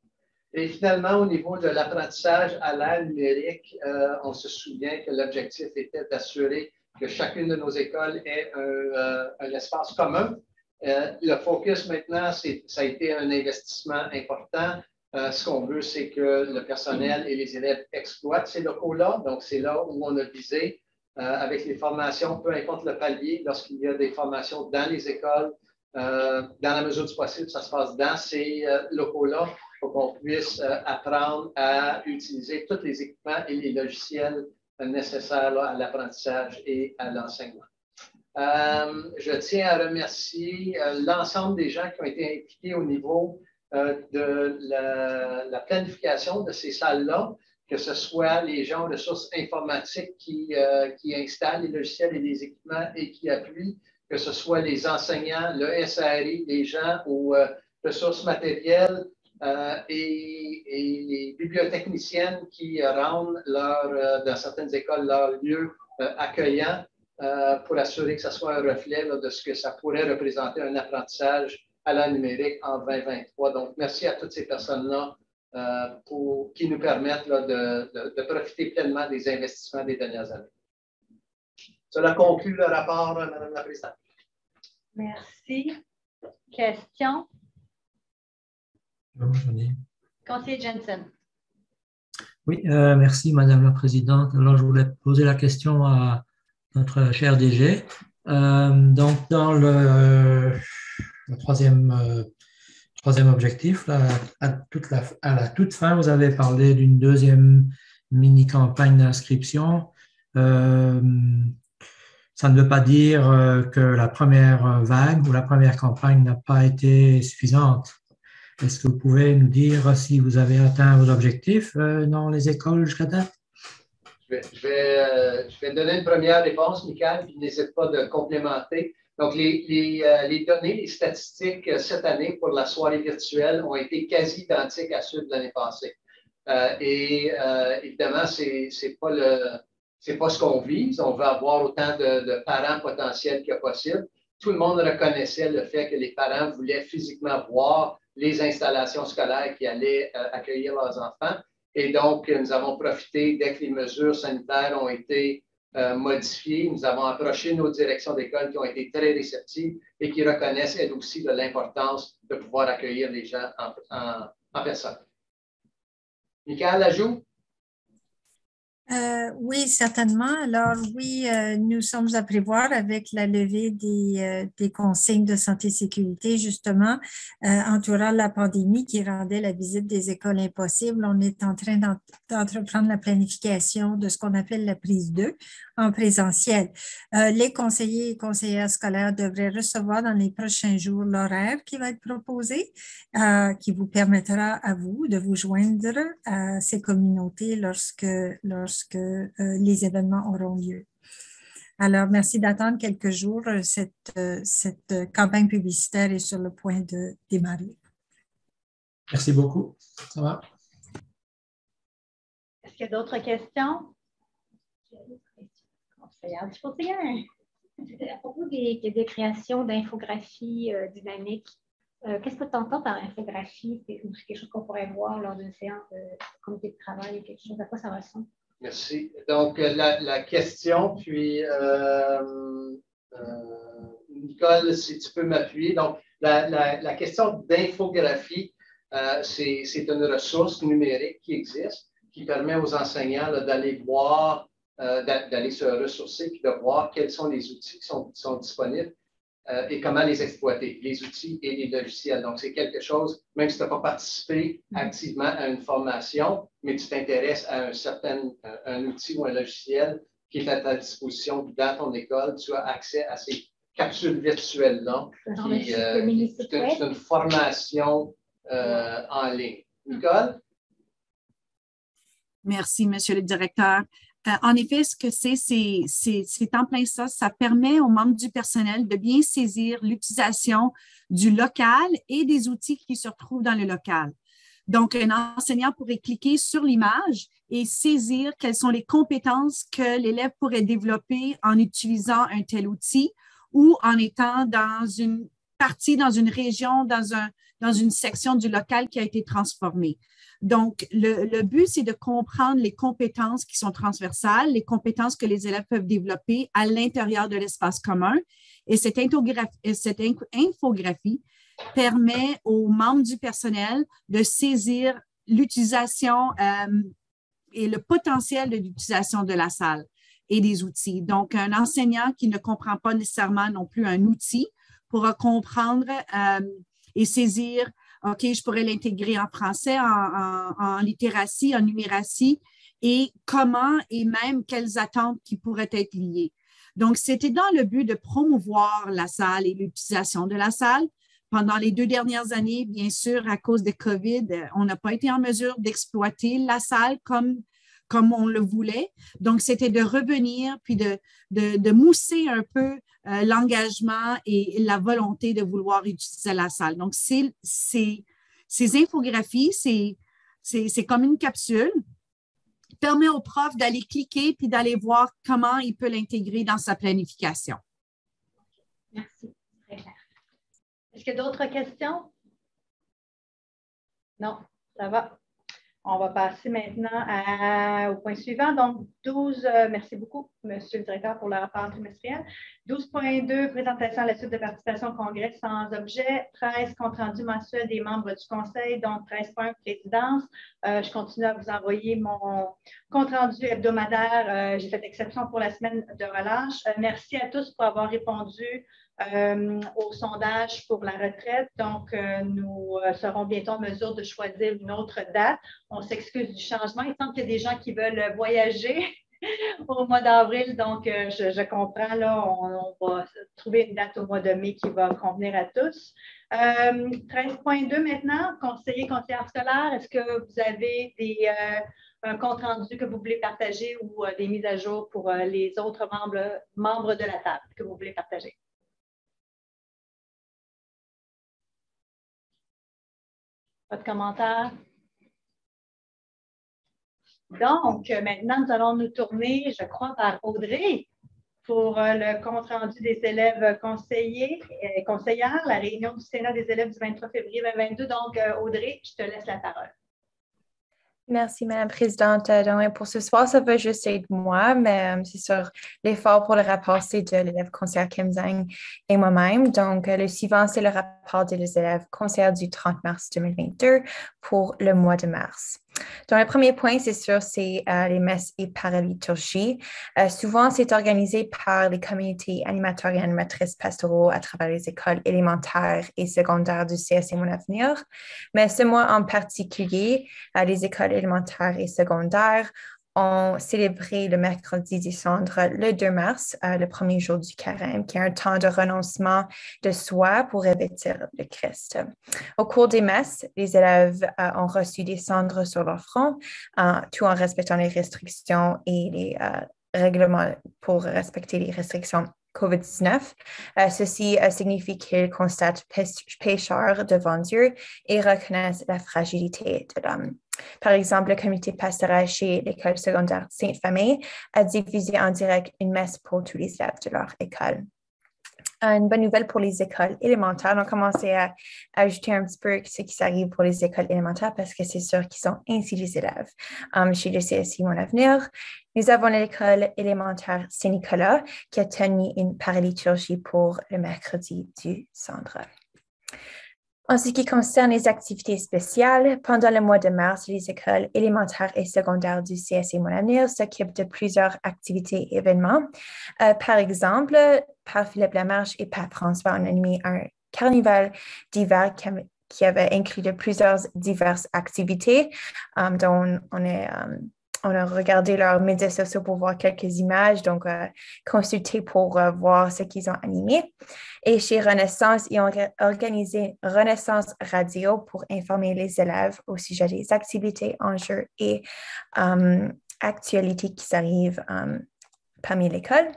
Et finalement, au niveau de l'apprentissage à l'ère numérique, on se souvient que l'objectif était d'assurer que chacune de nos écoles ait un espace commun. Le focus maintenant, ça a été un investissement important. Ce qu'on veut, c'est que le personnel et les élèves exploitent ces locaux-là. Donc, c'est là où on a visé avec les formations, peu importe le palier, lorsqu'il y a des formations dans les écoles, dans la mesure du possible, ça se passe dans ces locaux-là pour qu'on puisse apprendre à utiliser tous les équipements et les logiciels nécessaires là, à l'apprentissage et à l'enseignement. Je tiens à remercier l'ensemble des gens qui ont été impliqués au niveau de la planification de ces salles-là, que ce soit les gens aux ressources informatiques qui installent les logiciels et les équipements et qui appuient, que ce soit les enseignants, le SRI, les gens aux ressources matérielles et les bibliotechniciennes qui rendent dans certaines écoles leur lieu accueillant pour assurer que ce soit un reflet là, de ce que ça pourrait représenter un apprentissage à la numérique en 2023. Donc, merci à toutes ces personnes-là qui nous permettent là, de profiter pleinement des investissements des dernières années. Cela conclut le rapport, Madame la Présidente. Merci. Question? Conseiller Jensen. Oui, merci, Madame la Présidente. Alors, je voulais poser la question à notre cher DG. Donc, dans le troisième objectif, là, à la toute fin, vous avez parlé d'une deuxième mini-campagne d'inscription. Ça ne veut pas dire que la première vague ou la première campagne n'a pas été suffisante. Est-ce que vous pouvez nous dire si vous avez atteint vos objectifs dans les écoles jusqu'à date? Je vais donner une première réponse, Michael, puis n'hésite pas de complémenter. Donc, les données, les statistiques cette année pour la soirée virtuelle ont été quasi identiques à ceux de l'année passée. Évidemment, c'est pas ce qu'on vise. On veut avoir autant de parents potentiels que possible. Tout le monde reconnaissait le fait que les parents voulaient physiquement voir les installations scolaires qui allaient accueillir leurs enfants. Et donc, nous avons profité, dès que les mesures sanitaires ont été modifiées, nous avons approché nos directions d'école qui ont été très réceptives et qui reconnaissent, elles aussi, de l'importance de pouvoir accueillir les gens en personne. Michael, ajoute? Oui, certainement. Alors oui, nous sommes à prévoir avec la levée des consignes de santé et sécurité, justement, entourant la pandémie qui rendait la visite des écoles impossible. On est en train d'entreprendre la planification de ce qu'on appelle la prise 2 en présentiel. Les conseillers et conseillères scolaires devraient recevoir dans les prochains jours l'horaire qui va être proposé, qui vous permettra à vous de vous joindre à ces communautés lorsque les événements auront lieu. Alors, merci d'attendre quelques jours. Cette campagne publicitaire est sur le point de démarrer. Merci beaucoup. Ça va? Est-ce qu'il y a d'autres questions? À propos des créations d'infographies dynamiques, qu'est-ce que tu entends par infographie? C'est quelque chose qu'on pourrait voir lors d'une séance de comité de travail, quelque chose, à quoi ça ressemble? Merci. Donc, la question, puis Nicole, si tu peux m'appuyer. Donc, la question d'infographie, c'est une ressource numérique qui existe, qui permet aux enseignants d'aller voir, d'aller se ressourcer, puis de voir quels sont les outils qui sont disponibles et comment les exploiter, les outils et les logiciels. Donc, c'est quelque chose, même si tu n'as pas participé activement à une formation, mais tu t'intéresses à un outil ou un logiciel qui est à ta disposition dans ton école, tu as accès à ces capsules virtuelles-là. C'est une formation en ligne. Nicole? Merci, Monsieur le directeur. En effet, ce que c'est en plein ça. Ça permet aux membres du personnel de bien saisir l'utilisation du local et des outils qui se retrouvent dans le local. Donc, un enseignant pourrait cliquer sur l'image et saisir quelles sont les compétences que l'élève pourrait développer en utilisant un tel outil ou en étant dans une partie, dans une région, dans une section du local qui a été transformée. Donc, le but, c'est de comprendre les compétences qui sont transversales, les compétences que les élèves peuvent développer à l'intérieur de l'espace commun. Et cette infographie permet aux membres du personnel de saisir l'utilisation et le potentiel de l'utilisation de la salle et des outils. Donc, un enseignant qui ne comprend pas nécessairement non plus un outil pourra comprendre et saisir OK, je pourrais l'intégrer en français, en littératie, en numératie, et comment et même quelles attentes qui pourraient être liées. Donc, c'était dans le but de promouvoir la salle et l'utilisation de la salle. Pendant les 2 dernières années, bien sûr, à cause de COVID, on n'a pas été en mesure d'exploiter la salle comme on le voulait. Donc, c'était de revenir puis de mousser un peu l'engagement et la volonté de vouloir utiliser la salle. Donc, ces infographies, c'est comme une capsule, permet au prof d'aller cliquer puis d'aller voir comment il peut l'intégrer dans sa planification. Merci, très clair. Est-ce qu'il y a d'autres questions? Non, ça va. On va passer maintenant au point suivant. Donc, 12, merci beaucoup, Monsieur le directeur, pour le rapport trimestriel. 12.2, présentation à la suite de participation au congrès sans objet. 13, compte rendu mensuel des membres du conseil. Donc, 13.1, présidence. Je continue à vous envoyer mon compte rendu hebdomadaire. J'ai fait exception pour la semaine de relâche. Merci à tous pour avoir répondu au sondage pour la retraite. Donc, nous serons bientôt en mesure de choisir une autre date. On s'excuse du changement. Il semble qu'il y a des gens qui veulent voyager au mois d'avril. Donc, je comprends. Là, on va trouver une date au mois de mai qui va convenir à tous. 13.2 maintenant, conseillère scolaire. Est-ce que vous avez un compte rendu que vous voulez partager ou des mises à jour pour les autres membres de la table que vous voulez partager? Pas de commentaires? Donc, maintenant, nous allons nous tourner, je crois, vers Audrey pour le compte rendu des élèves conseillers et conseillères, la réunion du Sénat des élèves du 23 février 2022. Donc, Audrey, je te laisse la parole. Merci, Madame la Présidente. Donc, pour ce soir, ça va juste être moi, mais c'est sur l'effort pour le rapport, c'est de l'élève conseillère Kim Zhang et moi-même. Donc, le suivant, c'est le rapport des élèves conseillères du 30 mars 2022 pour le mois de mars. Donc, le premier point, c'est sûr, c'est les messes et paraliturgies. Souvent, c'est organisé par les communautés animateurs et animatrices pastoraux à travers les écoles élémentaires et secondaires du CSC Mon Avenir. Mais ce mois en particulier, les écoles élémentaires et secondaires ont célébré le mercredi des cendres le 2 mars, le premier jour du carême, qui est un temps de renoncement de soi pour revêtir le Christ. Au cours des messes, les élèves ont reçu des cendres sur leur front, tout en respectant les restrictions et les règlements pour respecter les restrictions COVID-19. Ceci signifie qu'ils constatent pécheur devant Dieu et reconnaissent la fragilité de l'homme. Par exemple, le comité pastoral chez l'école secondaire Sainte-Famille a diffusé en direct une messe pour tous les élèves de leur école. Une bonne nouvelle pour les écoles élémentaires. On a commencé à ajouter un petit peu ce qui s'arrive pour les écoles élémentaires parce que c'est sûr qu'ils sont ainsi les élèves. Chez le CSI Mon Avenir, nous avons l'école élémentaire Saint-Nicolas qui a tenu une paraliturgie pour le mercredi du centre. En ce qui concerne les activités spéciales, pendant le mois de mars, les écoles élémentaires et secondaires du CSI Mon Avenir s'occupent de plusieurs activités et événements. Par exemple, Père Philippe Lamarche et Père François ont animé un carnaval d'hiver qui avait inclus de plusieurs diverses activités dont on a regardé leurs médias sociaux pour voir quelques images, donc consulté pour voir ce qu'ils ont animé. Et chez Renaissance, ils ont organisé Renaissance Radio pour informer les élèves au sujet des activités, enjeux et actualités qui arrivent parmi l'école.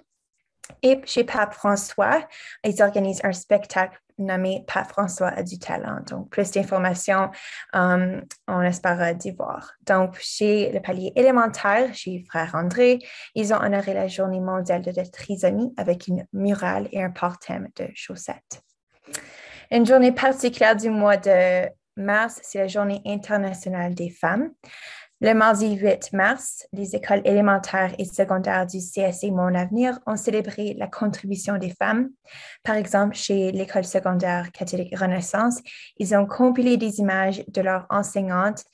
Et chez Pape François, ils organisent un spectacle nommé Pape François a du talent. Donc, plus d'informations, on espère d'y voir. Donc, chez le palier élémentaire, chez Frère André, ils ont honoré la journée mondiale de la trisomie avec une murale et un porte-thème de chaussettes. Une journée particulière du mois de mars, c'est la journée internationale des femmes. Le mardi 8 mars, les écoles élémentaires et secondaires du CSI Mon Avenir ont célébré la contribution des femmes. Par exemple, chez l'école secondaire catholique Renaissance, ils ont compilé des images de leurs enseignantes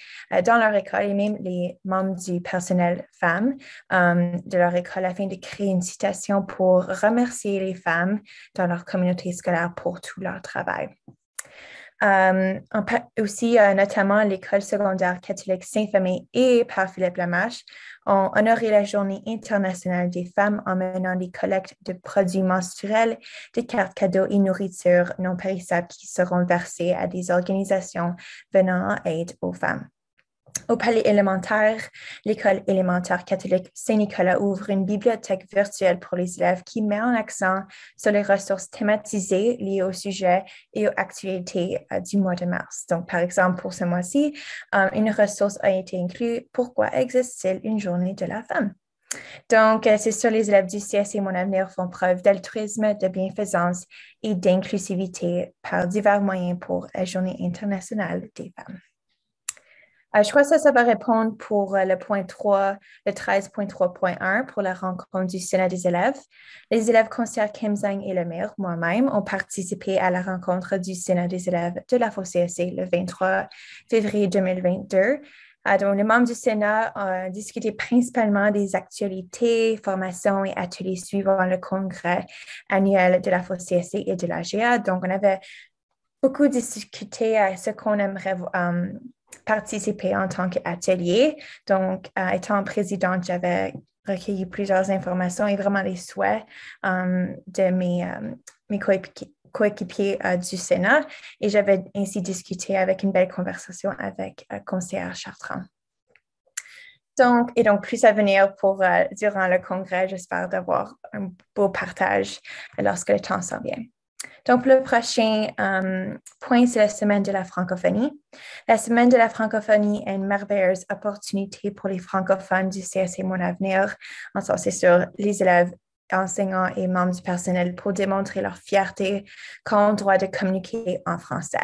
dans leur école et même les membres du personnel femmes de leur école afin de créer une citation pour remercier les femmes dans leur communauté scolaire pour tout leur travail. Aussi, notamment l'école secondaire catholique Sainte-Famille et Père Philippe Lamarche ont honoré la journée internationale des femmes en menant des collectes de produits menstruels, des cartes cadeaux et nourriture non périssables qui seront versées à des organisations venant en aide aux femmes. Au palier élémentaire, l'école élémentaire catholique Saint-Nicolas ouvre une bibliothèque virtuelle pour les élèves qui met en accent sur les ressources thématisées liées au sujet et aux actualités du mois de mars. Donc, par exemple, pour ce mois-ci, une ressource a été inclue « Pourquoi existe-t-il une journée de la femme ?» Donc, c'est sûr, les élèves du CSI Mon Avenir font preuve d'altruisme, de bienfaisance et d'inclusivité par divers moyens pour la Journée internationale des femmes. Je crois que ça va répondre pour le point 3, le 13.3.1 pour la rencontre du Sénat des élèves. Les élèves conseillers Kim Zhang et le maire, moi-même, ont participé à la rencontre du Sénat des élèves de la FOCSC le 23 février 2022. Donc, les membres du Sénat ont discuté principalement des actualités, formations et ateliers suivant le congrès annuel de la FOCSC et de l'AGA. Donc, on avait beaucoup discuté à ce qu'on aimerait participer en tant qu'atelier. Donc, étant présidente, j'avais recueilli plusieurs informations et vraiment les souhaits de mes coéquipiers du Sénat. Et j'avais ainsi discuté avec une belle conversation avec conseillère Chartrand. Donc, plus à venir pour durant le congrès, j'espère d'avoir un beau partage lorsque le temps s'en vient. Donc, le prochain point, c'est la semaine de la francophonie. La semaine de la francophonie est une merveilleuse opportunité pour les francophones du CSI Mon Avenir, en sens c'est sûr, les élèves, enseignants et membres du personnel pour démontrer leur fierté quant au droit de communiquer en français.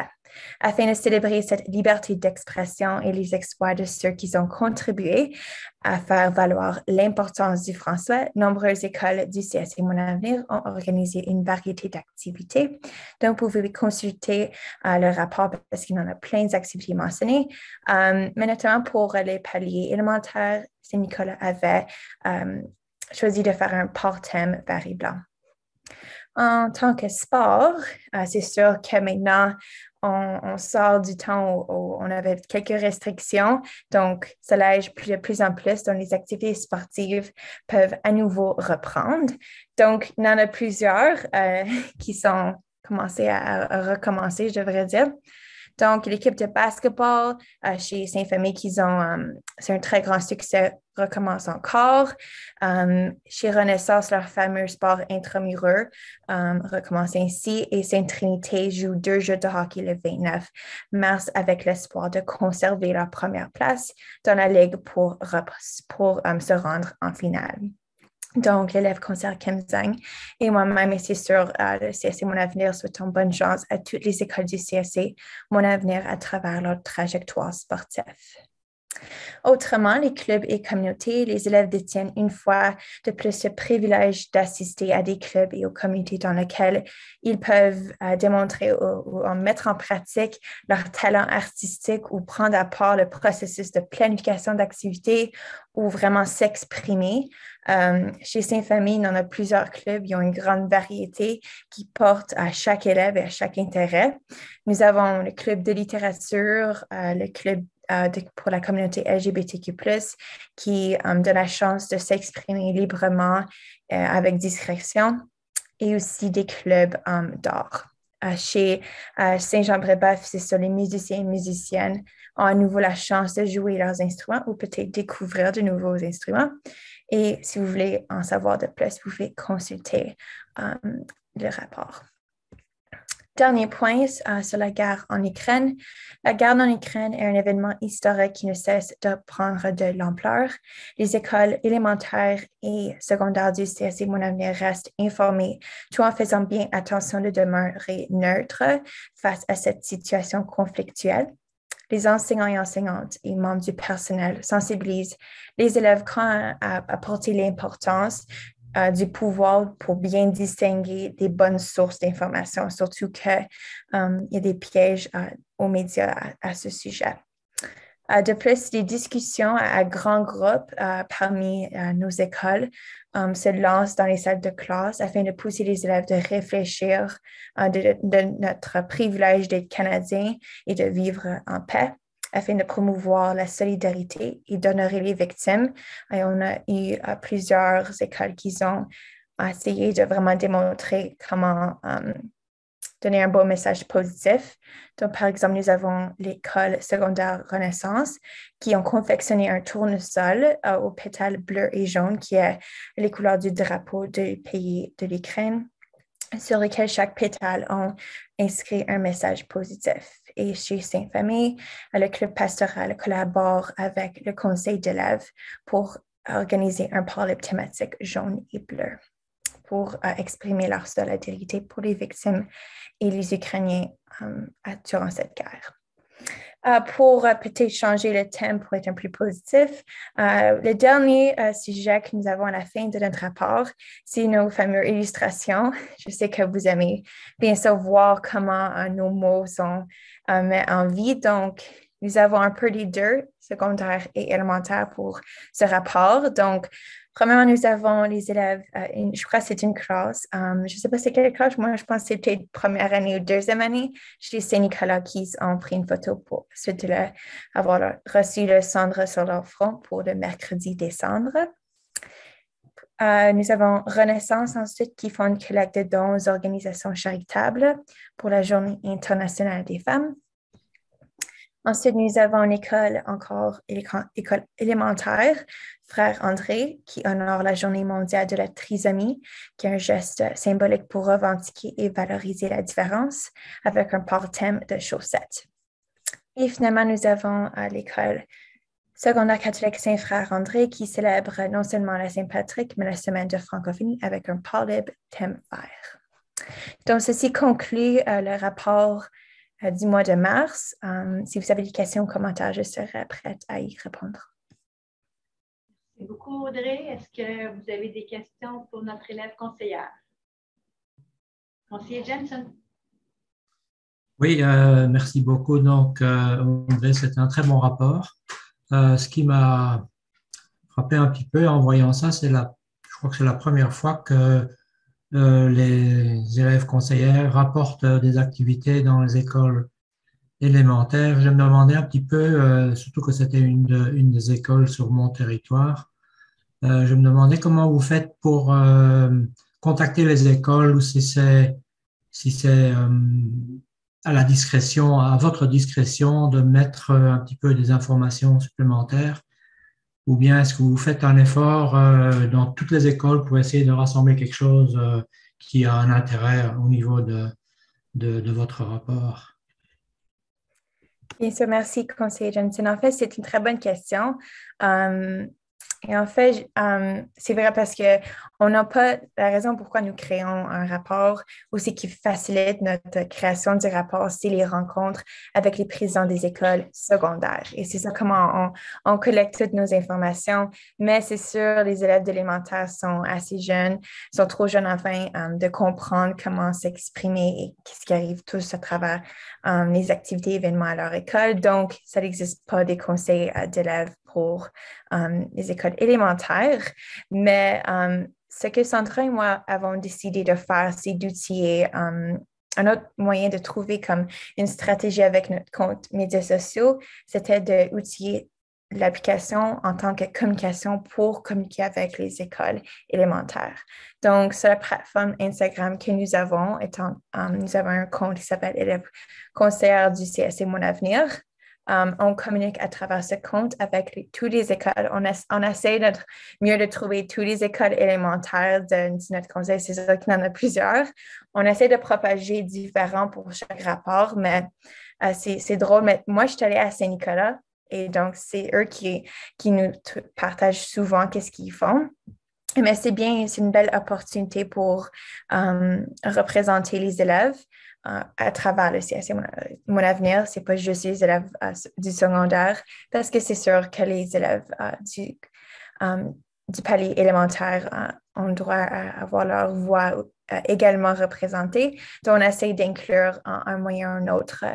Afin de célébrer cette liberté d'expression et les exploits de ceux qui ont contribué à faire valoir l'importance du français, nombreuses écoles du CSI Mon Avenir ont organisé une variété d'activités. Donc, vous pouvez consulter le rapport parce qu'il y en a plein d'activités mentionnées, mais notamment pour les paliers élémentaires, Saint-Nicolas avait choisi de faire un porte-thème vert et blanc. En tant que sport, c'est sûr que maintenant, on sort du temps où on avait quelques restrictions, donc ça l'âge de plus en plus, donc les activités sportives peuvent à nouveau reprendre. Donc, il y en a plusieurs qui sont commencées à recommencer, je devrais dire. Donc, l'équipe de basketball chez Sainte-Famille, c'est un très grand succès recommence encore. Chez Renaissance, leur fameux sport intramureux recommence ainsi et Sainte-Trinité joue 2 jeux de hockey le 29 mars avec l'espoir de conserver leur première place dans la Ligue pour se rendre en finale. Donc, l'élève concert Kemzang et moi-même, et c'est sûr, le CSC Mon Avenir, souhaitons bonne chance à toutes les écoles du CSC Mon Avenir à travers leur trajectoire sportive. Autrement, les clubs et communautés, les élèves détiennent une fois de plus le privilège d'assister à des clubs et aux communautés dans lesquelles ils peuvent démontrer ou mettre en pratique leur talent artistique ou prendre à part le processus de planification d'activités ou vraiment s'exprimer. Chez Sainte-Famille, on a plusieurs clubs, ils ont une grande variété qui porte à chaque élève et à chaque intérêt. Nous avons le club de littérature, le club pour la communauté LGBTQ+, qui donne la chance de s'exprimer librement avec discrétion, et aussi des clubs d'art. Chez Saint-Jean-Brébeuf, c'est sur les musiciens et musiciennes ont à nouveau la chance de jouer leurs instruments ou peut-être découvrir de nouveaux instruments. Et si vous voulez en savoir de plus, vous pouvez consulter le rapport. Dernier point sur la guerre en Ukraine. La guerre en Ukraine est un événement historique qui ne cesse de prendre de l'ampleur. Les écoles élémentaires et secondaires du CSC Mon Avenir restent informées, tout en faisant bien attention de demeurer neutre face à cette situation conflictuelle. Les enseignants et enseignantes et membres du personnel sensibilisent les élèves à apporter l'importance du pouvoir pour bien distinguer des bonnes sources d'informations, surtout qu'il y a des pièges aux médias à ce sujet. De plus, des discussions à grands groupes parmi nos écoles se lancent dans les salles de classe afin de pousser les élèves de réfléchir de notre privilège d'être Canadiens et de vivre en paix, afin de promouvoir la solidarité et d'honorer les victimes. Et on a eu plusieurs écoles qui ont essayé de vraiment démontrer comment donner un beau message positif. Donc, par exemple, nous avons l'école secondaire Renaissance qui ont confectionné un tournesol aux pétales bleus et jaunes qui est les couleurs du drapeau du pays de l'Ukraine, sur lequel chaque pétale a inscrit un message positif. Et chez Sainte-Famille, le club pastoral collabore avec le conseil d'élèves pour organiser un party thématique jaune et bleu pour exprimer leur solidarité pour les victimes et les Ukrainiens durant cette guerre. Pour peut-être changer le thème pour être un peu plus positif, le dernier sujet que nous avons à la fin de notre rapport, c'est nos fameuses illustrations. Je sais que vous aimez bien sûr voir comment nos mots sont mis en vie. Donc, nous avons un peu des deux, secondaires et élémentaires pour ce rapport. Donc, premièrement, nous avons les élèves, je crois que c'est une classe, je ne sais pas c'est quelle classe, moi je pense que c'est peut-être première année ou deuxième année, chez Saint-Nicolas qui ont pris une photo pour suite de avoir reçu le cendre sur leur front pour le mercredi des cendres. Nous avons Renaissance ensuite qui font une collecte de dons aux organisations charitables pour la Journée internationale des femmes. Ensuite, nous avons l'école école élémentaire, Frère André, qui honore la Journée mondiale de la trisomie, qui est un geste symbolique pour revendiquer et valoriser la différence, avec un port-thème de chaussettes. Et finalement, nous avons l'école secondaire catholique Saint-Frère André, qui célèbre non seulement la Saint-Patrick, mais la semaine de francophonie avec un parlib thème vert. Donc, ceci conclut le rapport du mois de mars. Si vous avez des questions ou commentaires, je serai prête à y répondre. Merci beaucoup, Audrey. Est-ce que vous avez des questions pour notre élève conseillère? Conseiller Jensen. Oui, merci beaucoup. Donc, Audrey, c'était un très bon rapport. Ce qui m'a frappé un petit peu en voyant ça, je crois que c'est la première fois que les élèves conseillères rapportent des activités dans les écoles élémentaires. Je me demandais un petit peu, surtout que c'était une des écoles sur mon territoire, je me demandais comment vous faites pour contacter les écoles ou si c'est à la discrétion, à votre discrétion de mettre un petit peu des informations supplémentaires ou bien est-ce que vous faites un effort dans toutes les écoles pour essayer de rassembler quelque chose qui a un intérêt au niveau de votre rapport? Bien sûr, merci, conseiller Johnson. En fait, c'est une très bonne question. Et en fait, c'est vrai parce qu'on n'a pas la raison pourquoi nous créons un rapport ou ce qui facilite notre création du rapport, c'est les rencontres avec les présidents des écoles secondaires. Et c'est ça comment on collecte toutes nos informations. Mais c'est sûr, les élèves d'élémentaire sont assez jeunes, sont trop jeunes enfin de comprendre comment s'exprimer et qu'est-ce qui arrive tous à travers les activités, événements à leur école. Donc, ça n'existe pas des conseils d'élèves pour les écoles élémentaires. Mais ce que Sandra et moi avons décidé de faire, c'est d'outiller un autre moyen de trouver comme une stratégie avec notre compte médias sociaux, c'était d'outiller l'application en tant que communication pour communiquer avec les écoles élémentaires. Donc, sur la plateforme Instagram que nous avons, nous avons un compte qui s'appelle Élève conseillère du CSC Mon Avenir. On communique à travers ce compte avec toutes les écoles. On essaie d'être mieux de trouver toutes les écoles élémentaires de notre conseil. C'est sûr qu'il y en a plusieurs. On essaie de propager différents pour chaque rapport, mais c'est drôle. Mais moi, je suis allée à Saint-Nicolas et donc, c'est eux qui nous partagent souvent qu'est-ce qu'ils font. Mais c'est bien, c'est une belle opportunité pour représenter les élèves à travers le CSC Mon Avenir. Ce n'est pas juste les élèves du secondaire, parce que c'est sûr que les élèves du palier élémentaire ont droit à avoir leur voix également représentée. Donc, on essaie d'inclure un moyen ou un autre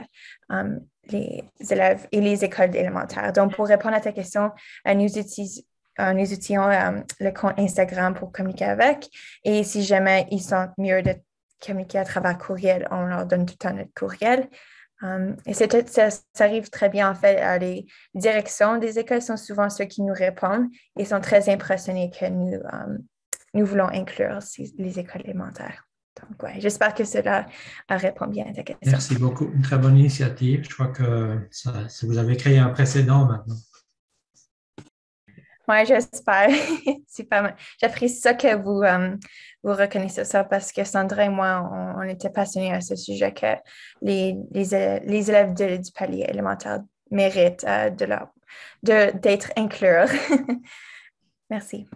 les élèves et les écoles élémentaires. Donc, pour répondre à ta question, nous utilisons le compte Instagram pour communiquer avec. Et si jamais ils sentent mieux de communiquer à travers courriel, on leur donne tout le temps notre courriel. Et ça arrive très bien, en fait. Les directions des écoles sont souvent ceux qui nous répondent et sont très impressionnés que nous voulons inclure les écoles élémentaires. Donc, ouais, j'espère que cela répond bien à ta question. Merci beaucoup. Une très bonne initiative. Je crois que vous avez créé un précédent maintenant. Oui, j'espère. Super. J'apprécie ça que vous reconnaissez ça parce que Sandra et moi, on était passionnés à ce sujet que les élèves du palier élémentaire méritent d'être inclus. Merci.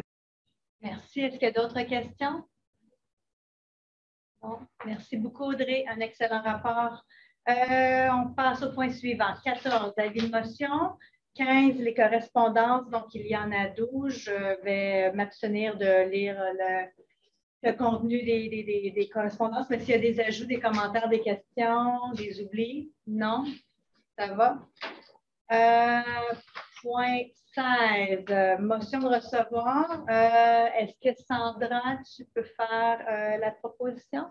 Merci. Est-ce qu'il y a d'autres questions? Bon, merci beaucoup, Audrey. Un excellent rapport. On passe au point suivant. 14, avis de motion. 15, les correspondances. Donc, il y en a 12. Je vais m'abstenir de lire le contenu des correspondances. Mais s'il y a des ajouts, des commentaires, des questions, des oublis, non? Ça va. Point 16, motion de recevoir. Est-ce que Sandra, tu peux faire la proposition?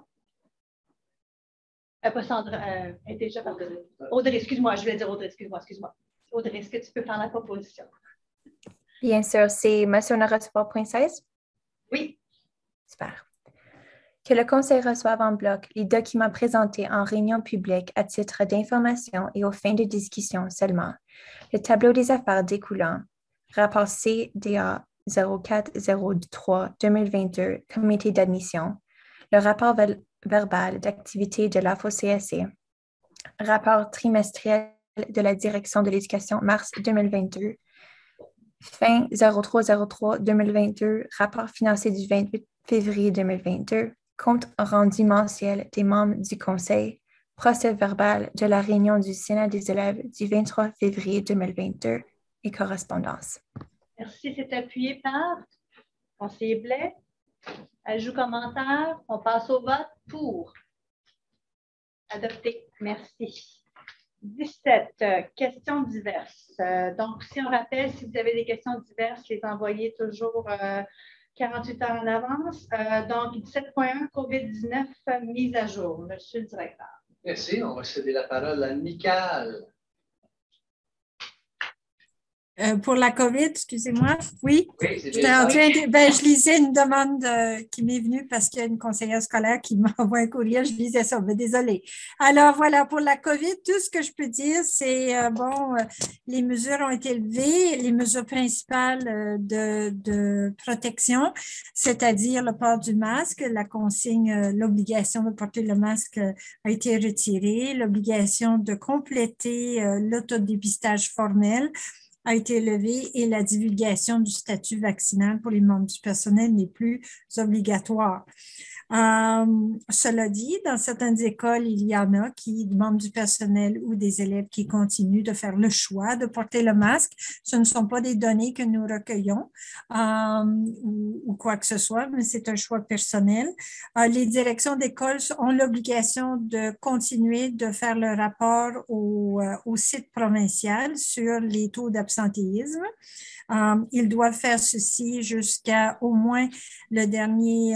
Pas Sandra, elle est déjà partie. Audrey, excuse-moi, je voulais dire Audrey, excuse-moi. Audrey, est-ce que tu peux faire la proposition? Bien sûr, c'est motion de recevoir point 16? Oui. Super. Que le Conseil reçoive en bloc les documents présentés en réunion publique à titre d'information et aux fins de discussion seulement. Le tableau des affaires découlant, rapport CDA 0403-2022, comité d'admission, le rapport verbal d'activité de l'AFO-CSC, rapport trimestriel de la direction de l'éducation mars 2022, fin 0303-2022, rapport financier du 28 février 2022, compte rendu mensuel des membres du Conseil, procès verbal de la réunion du Sénat des élèves du 23 février 2022 et correspondance. Merci. C'est appuyé par conseiller Blais. Ajout commentaire. On passe au vote pour. Adopté. Merci. 17, questions diverses. Donc, si on rappelle, si vous avez des questions diverses, les envoyez toujours 48 heures en avance. Donc, 17.1, COVID-19, mise à jour. Monsieur le directeur. Merci. On va céder la parole à Nicole. Pour la COVID, excusez-moi. Oui, Oui, je lisais une demande qui m'est venue parce qu'il y a une conseillère scolaire qui m'envoie un courriel. Je lisais ça, mais désolée. Alors voilà, pour la COVID, tout ce que je peux dire, c'est les mesures ont été levées, les mesures principales de protection, c'est-à-dire le port du masque, la consigne, l'obligation de porter le masque a été retirée, l'obligation de compléter l'autodépistage formel a été levée et la divulgation du statut vaccinal pour les membres du personnel n'est plus obligatoire. Cela dit, dans certaines écoles, il y en a qui, membres du personnel ou des élèves qui continuent de faire le choix de porter le masque. Ce ne sont pas des données que nous recueillons ou quoi que ce soit, mais c'est un choix personnel. Les directions d'école ont l'obligation de continuer de faire le rapport au site provincial sur les taux d'absentéisme. Ils doivent faire ceci jusqu'à au moins le dernier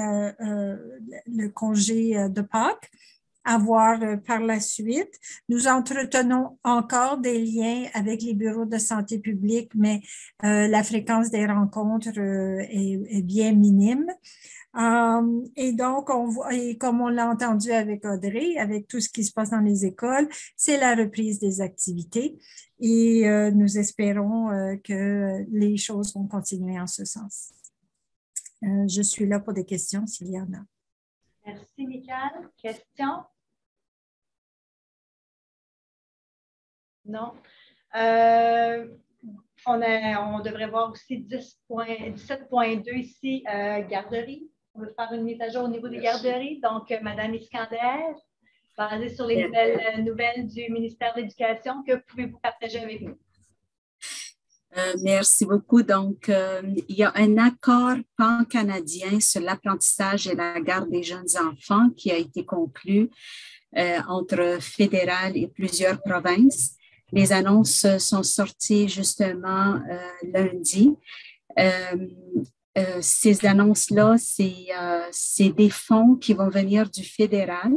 le congé de Pâques, à voir par la suite. Nous entretenons encore des liens avec les bureaux de santé publique, mais la fréquence des rencontres est bien minime. Et donc, et comme on l'a entendu avec Audrey, avec tout ce qui se passe dans les écoles, c'est la reprise des activités et nous espérons que les choses vont continuer en ce sens. Je suis là pour des questions s'il y en a. Merci, Michael. Question? Non. On devrait voir aussi 17.2 ici, garderie. On veut faire une mise à jour au niveau des garderies. Donc, Mme Iskander, basée sur les nouvelles du ministère de l'Éducation, que pouvez-vous partager avec nous? Merci beaucoup. Donc, il y a un accord pan-canadien sur l'apprentissage et la garde des jeunes enfants qui a été conclu entre fédéral et plusieurs provinces. Les annonces sont sorties justement lundi. Ces annonces-là, c'est des fonds qui vont venir du fédéral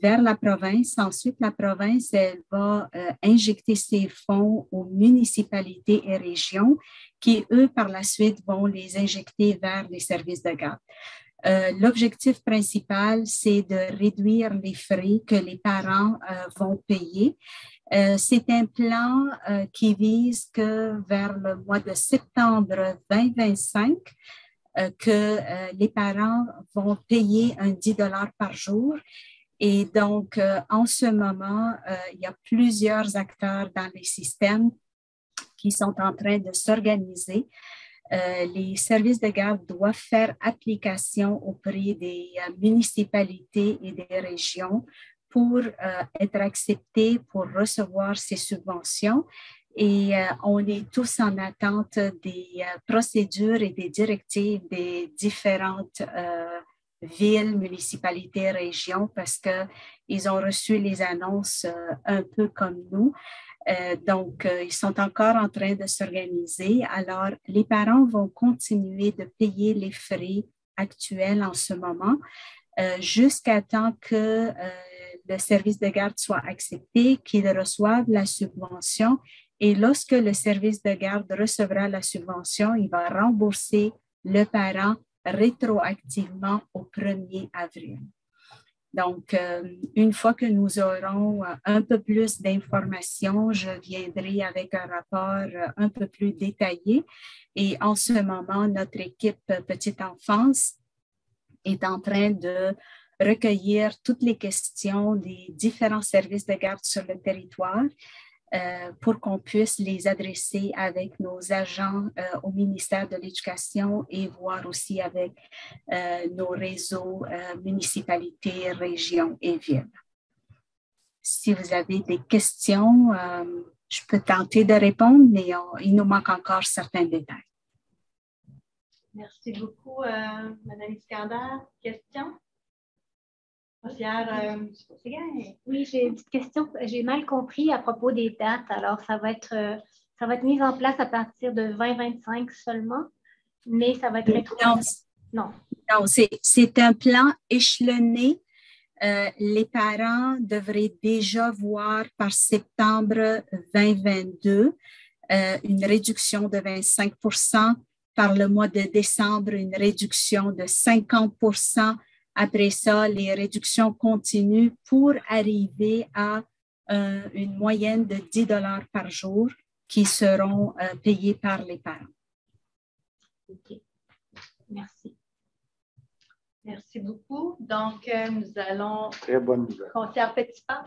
vers la province. Ensuite, la province, elle va injecter ces fonds aux municipalités et régions qui, eux, par la suite, vont les injecter vers les services de garde. L'objectif principal, c'est de réduire les frais que les parents vont payer. C'est un plan qui vise que vers le mois de septembre 2025, que les parents vont payer un 10 $ par jour. Et donc, en ce moment, il y a plusieurs acteurs dans les systèmes qui sont en train de s'organiser. Les services de garde doivent faire application auprès des municipalités et des régions pour être acceptés pour recevoir ces subventions. Et on est tous en attente des procédures et des directives des différentes villes, municipalités, régions, parce qu'ils ont reçu les annonces un peu comme nous. Donc, ils sont encore en train de s'organiser. Alors, les parents vont continuer de payer les frais actuels en ce moment jusqu'à temps que le service de garde soit accepté, qu'ils reçoivent la subvention. Et lorsque le service de garde recevra la subvention, il va rembourser le parent rétroactivement au 1er avril. Donc, une fois que nous aurons un peu plus d'informations, je viendrai avec un rapport un peu plus détaillé. Et en ce moment, notre équipe Petite Enfance est en train de recueillir toutes les questions des différents services de garde sur le territoire pour qu'on puisse les adresser avec nos agents au ministère de l'Éducation et voir aussi avec nos réseaux municipalités, régions et villes. Si vous avez des questions, je peux tenter de répondre, mais il nous manque encore certains détails. Merci beaucoup, Mme Iskander. Question? Oui, j'ai une petite question. J'ai mal compris à propos des dates. Alors, ça va être mis en place à partir de 2025 seulement, mais ça va être rétroactif. Non, c'est un plan échelonné. Les parents devraient déjà voir par septembre 2022 une réduction de 25%. Par le mois de décembre, une réduction de 50%. Après ça, les réductions continuent pour arriver à une moyenne de 10 $ par jour qui seront payés par les parents. OK. Merci. Merci beaucoup. Donc, nous allons... Très bonne nouvelle. Conseillère Petitpas.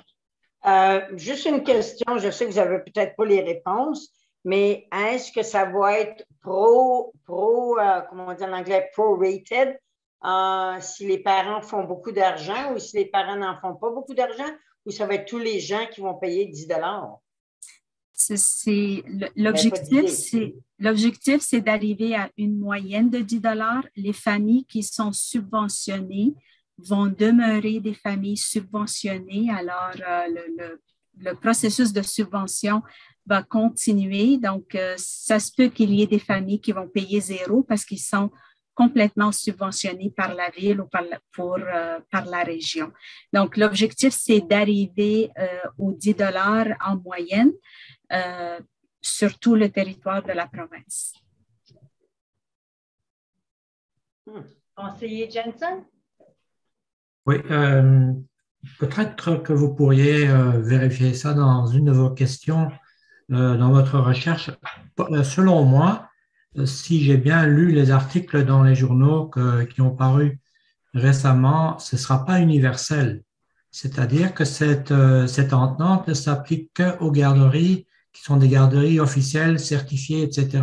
Juste une question, je sais que vous n'avez peut-être pas les réponses, mais est-ce que ça va être comment on dit en anglais, prorated, si les parents font beaucoup d'argent ou si les parents n'en font pas beaucoup d'argent, ou ça va être tous les gens qui vont payer 10 $? L'objectif, c'est d'arriver à une moyenne de 10 $. Les familles qui sont subventionnées vont demeurer des familles subventionnées. Alors, le processus de subvention va continuer. Donc, ça se peut qu'il y ait des familles qui vont payer 0 parce qu'ils sont complètement subventionnés par la ville ou par la région. Donc, l'objectif, c'est d'arriver aux 10 $ en moyenne sur tout le territoire de la province. Conseiller Jensen? Oui, peut-être que vous pourriez vérifier ça dans une de vos questions, dans votre recherche. Selon moi, si j'ai bien lu les articles dans les journaux qui ont paru récemment, ce ne sera pas universel. C'est-à-dire que cette entente ne s'applique qu'aux garderies qui sont des garderies officielles, certifiées, etc.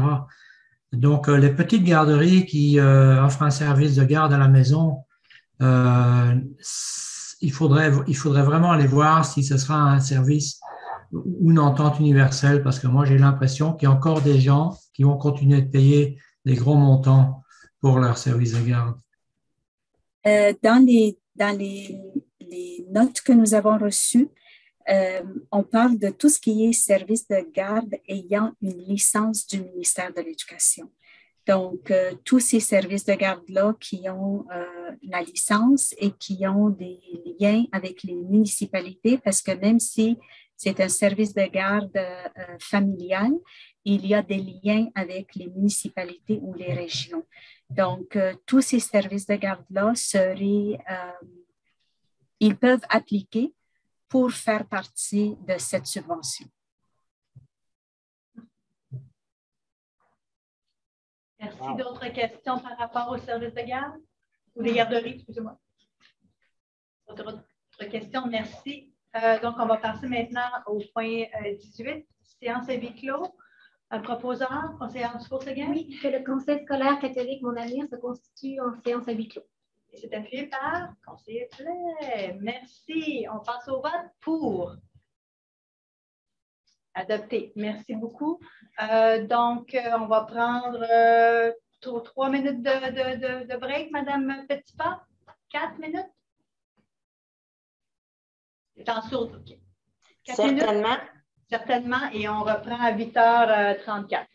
Donc, les petites garderies qui offrent un service de garde à la maison, il faudrait vraiment aller voir si ce sera un service ou une entente universelle, parce que moi, j'ai l'impression qu'il y a encore des gens qui vont continuer de payer des gros montants pour leur service de garde. Dans les notes que nous avons reçues, on parle de tout ce qui est service de garde ayant une licence du ministère de l'Éducation. Donc, tous ces services de garde-là qui ont la licence et qui ont des liens avec les municipalités, parce que même si c'est un service de garde familial, il y a des liens avec les municipalités ou les régions. Donc, tous ces services de garde-là ils peuvent appliquer pour faire partie de cette subvention. Merci. D'autres questions par rapport au service de garde ou les garderies, excusez-moi. D'autres questions? Merci. Donc, on va passer maintenant au point 18, séance à huis clos. Proposant, conseillère Dufour-Séguin? Oui, que le Conseil scolaire catholique Mon Avenir se constitue en séance à huis clos. Et c'est appuyé par conseiller Play. Merci. On passe au vote pour. Adopté. Merci beaucoup. Donc, on va prendre 3 minutes de break, Madame Petitpas. 4 minutes? C'est en sourde, OK. Certainement. Certainement. Et on reprend à 8h34.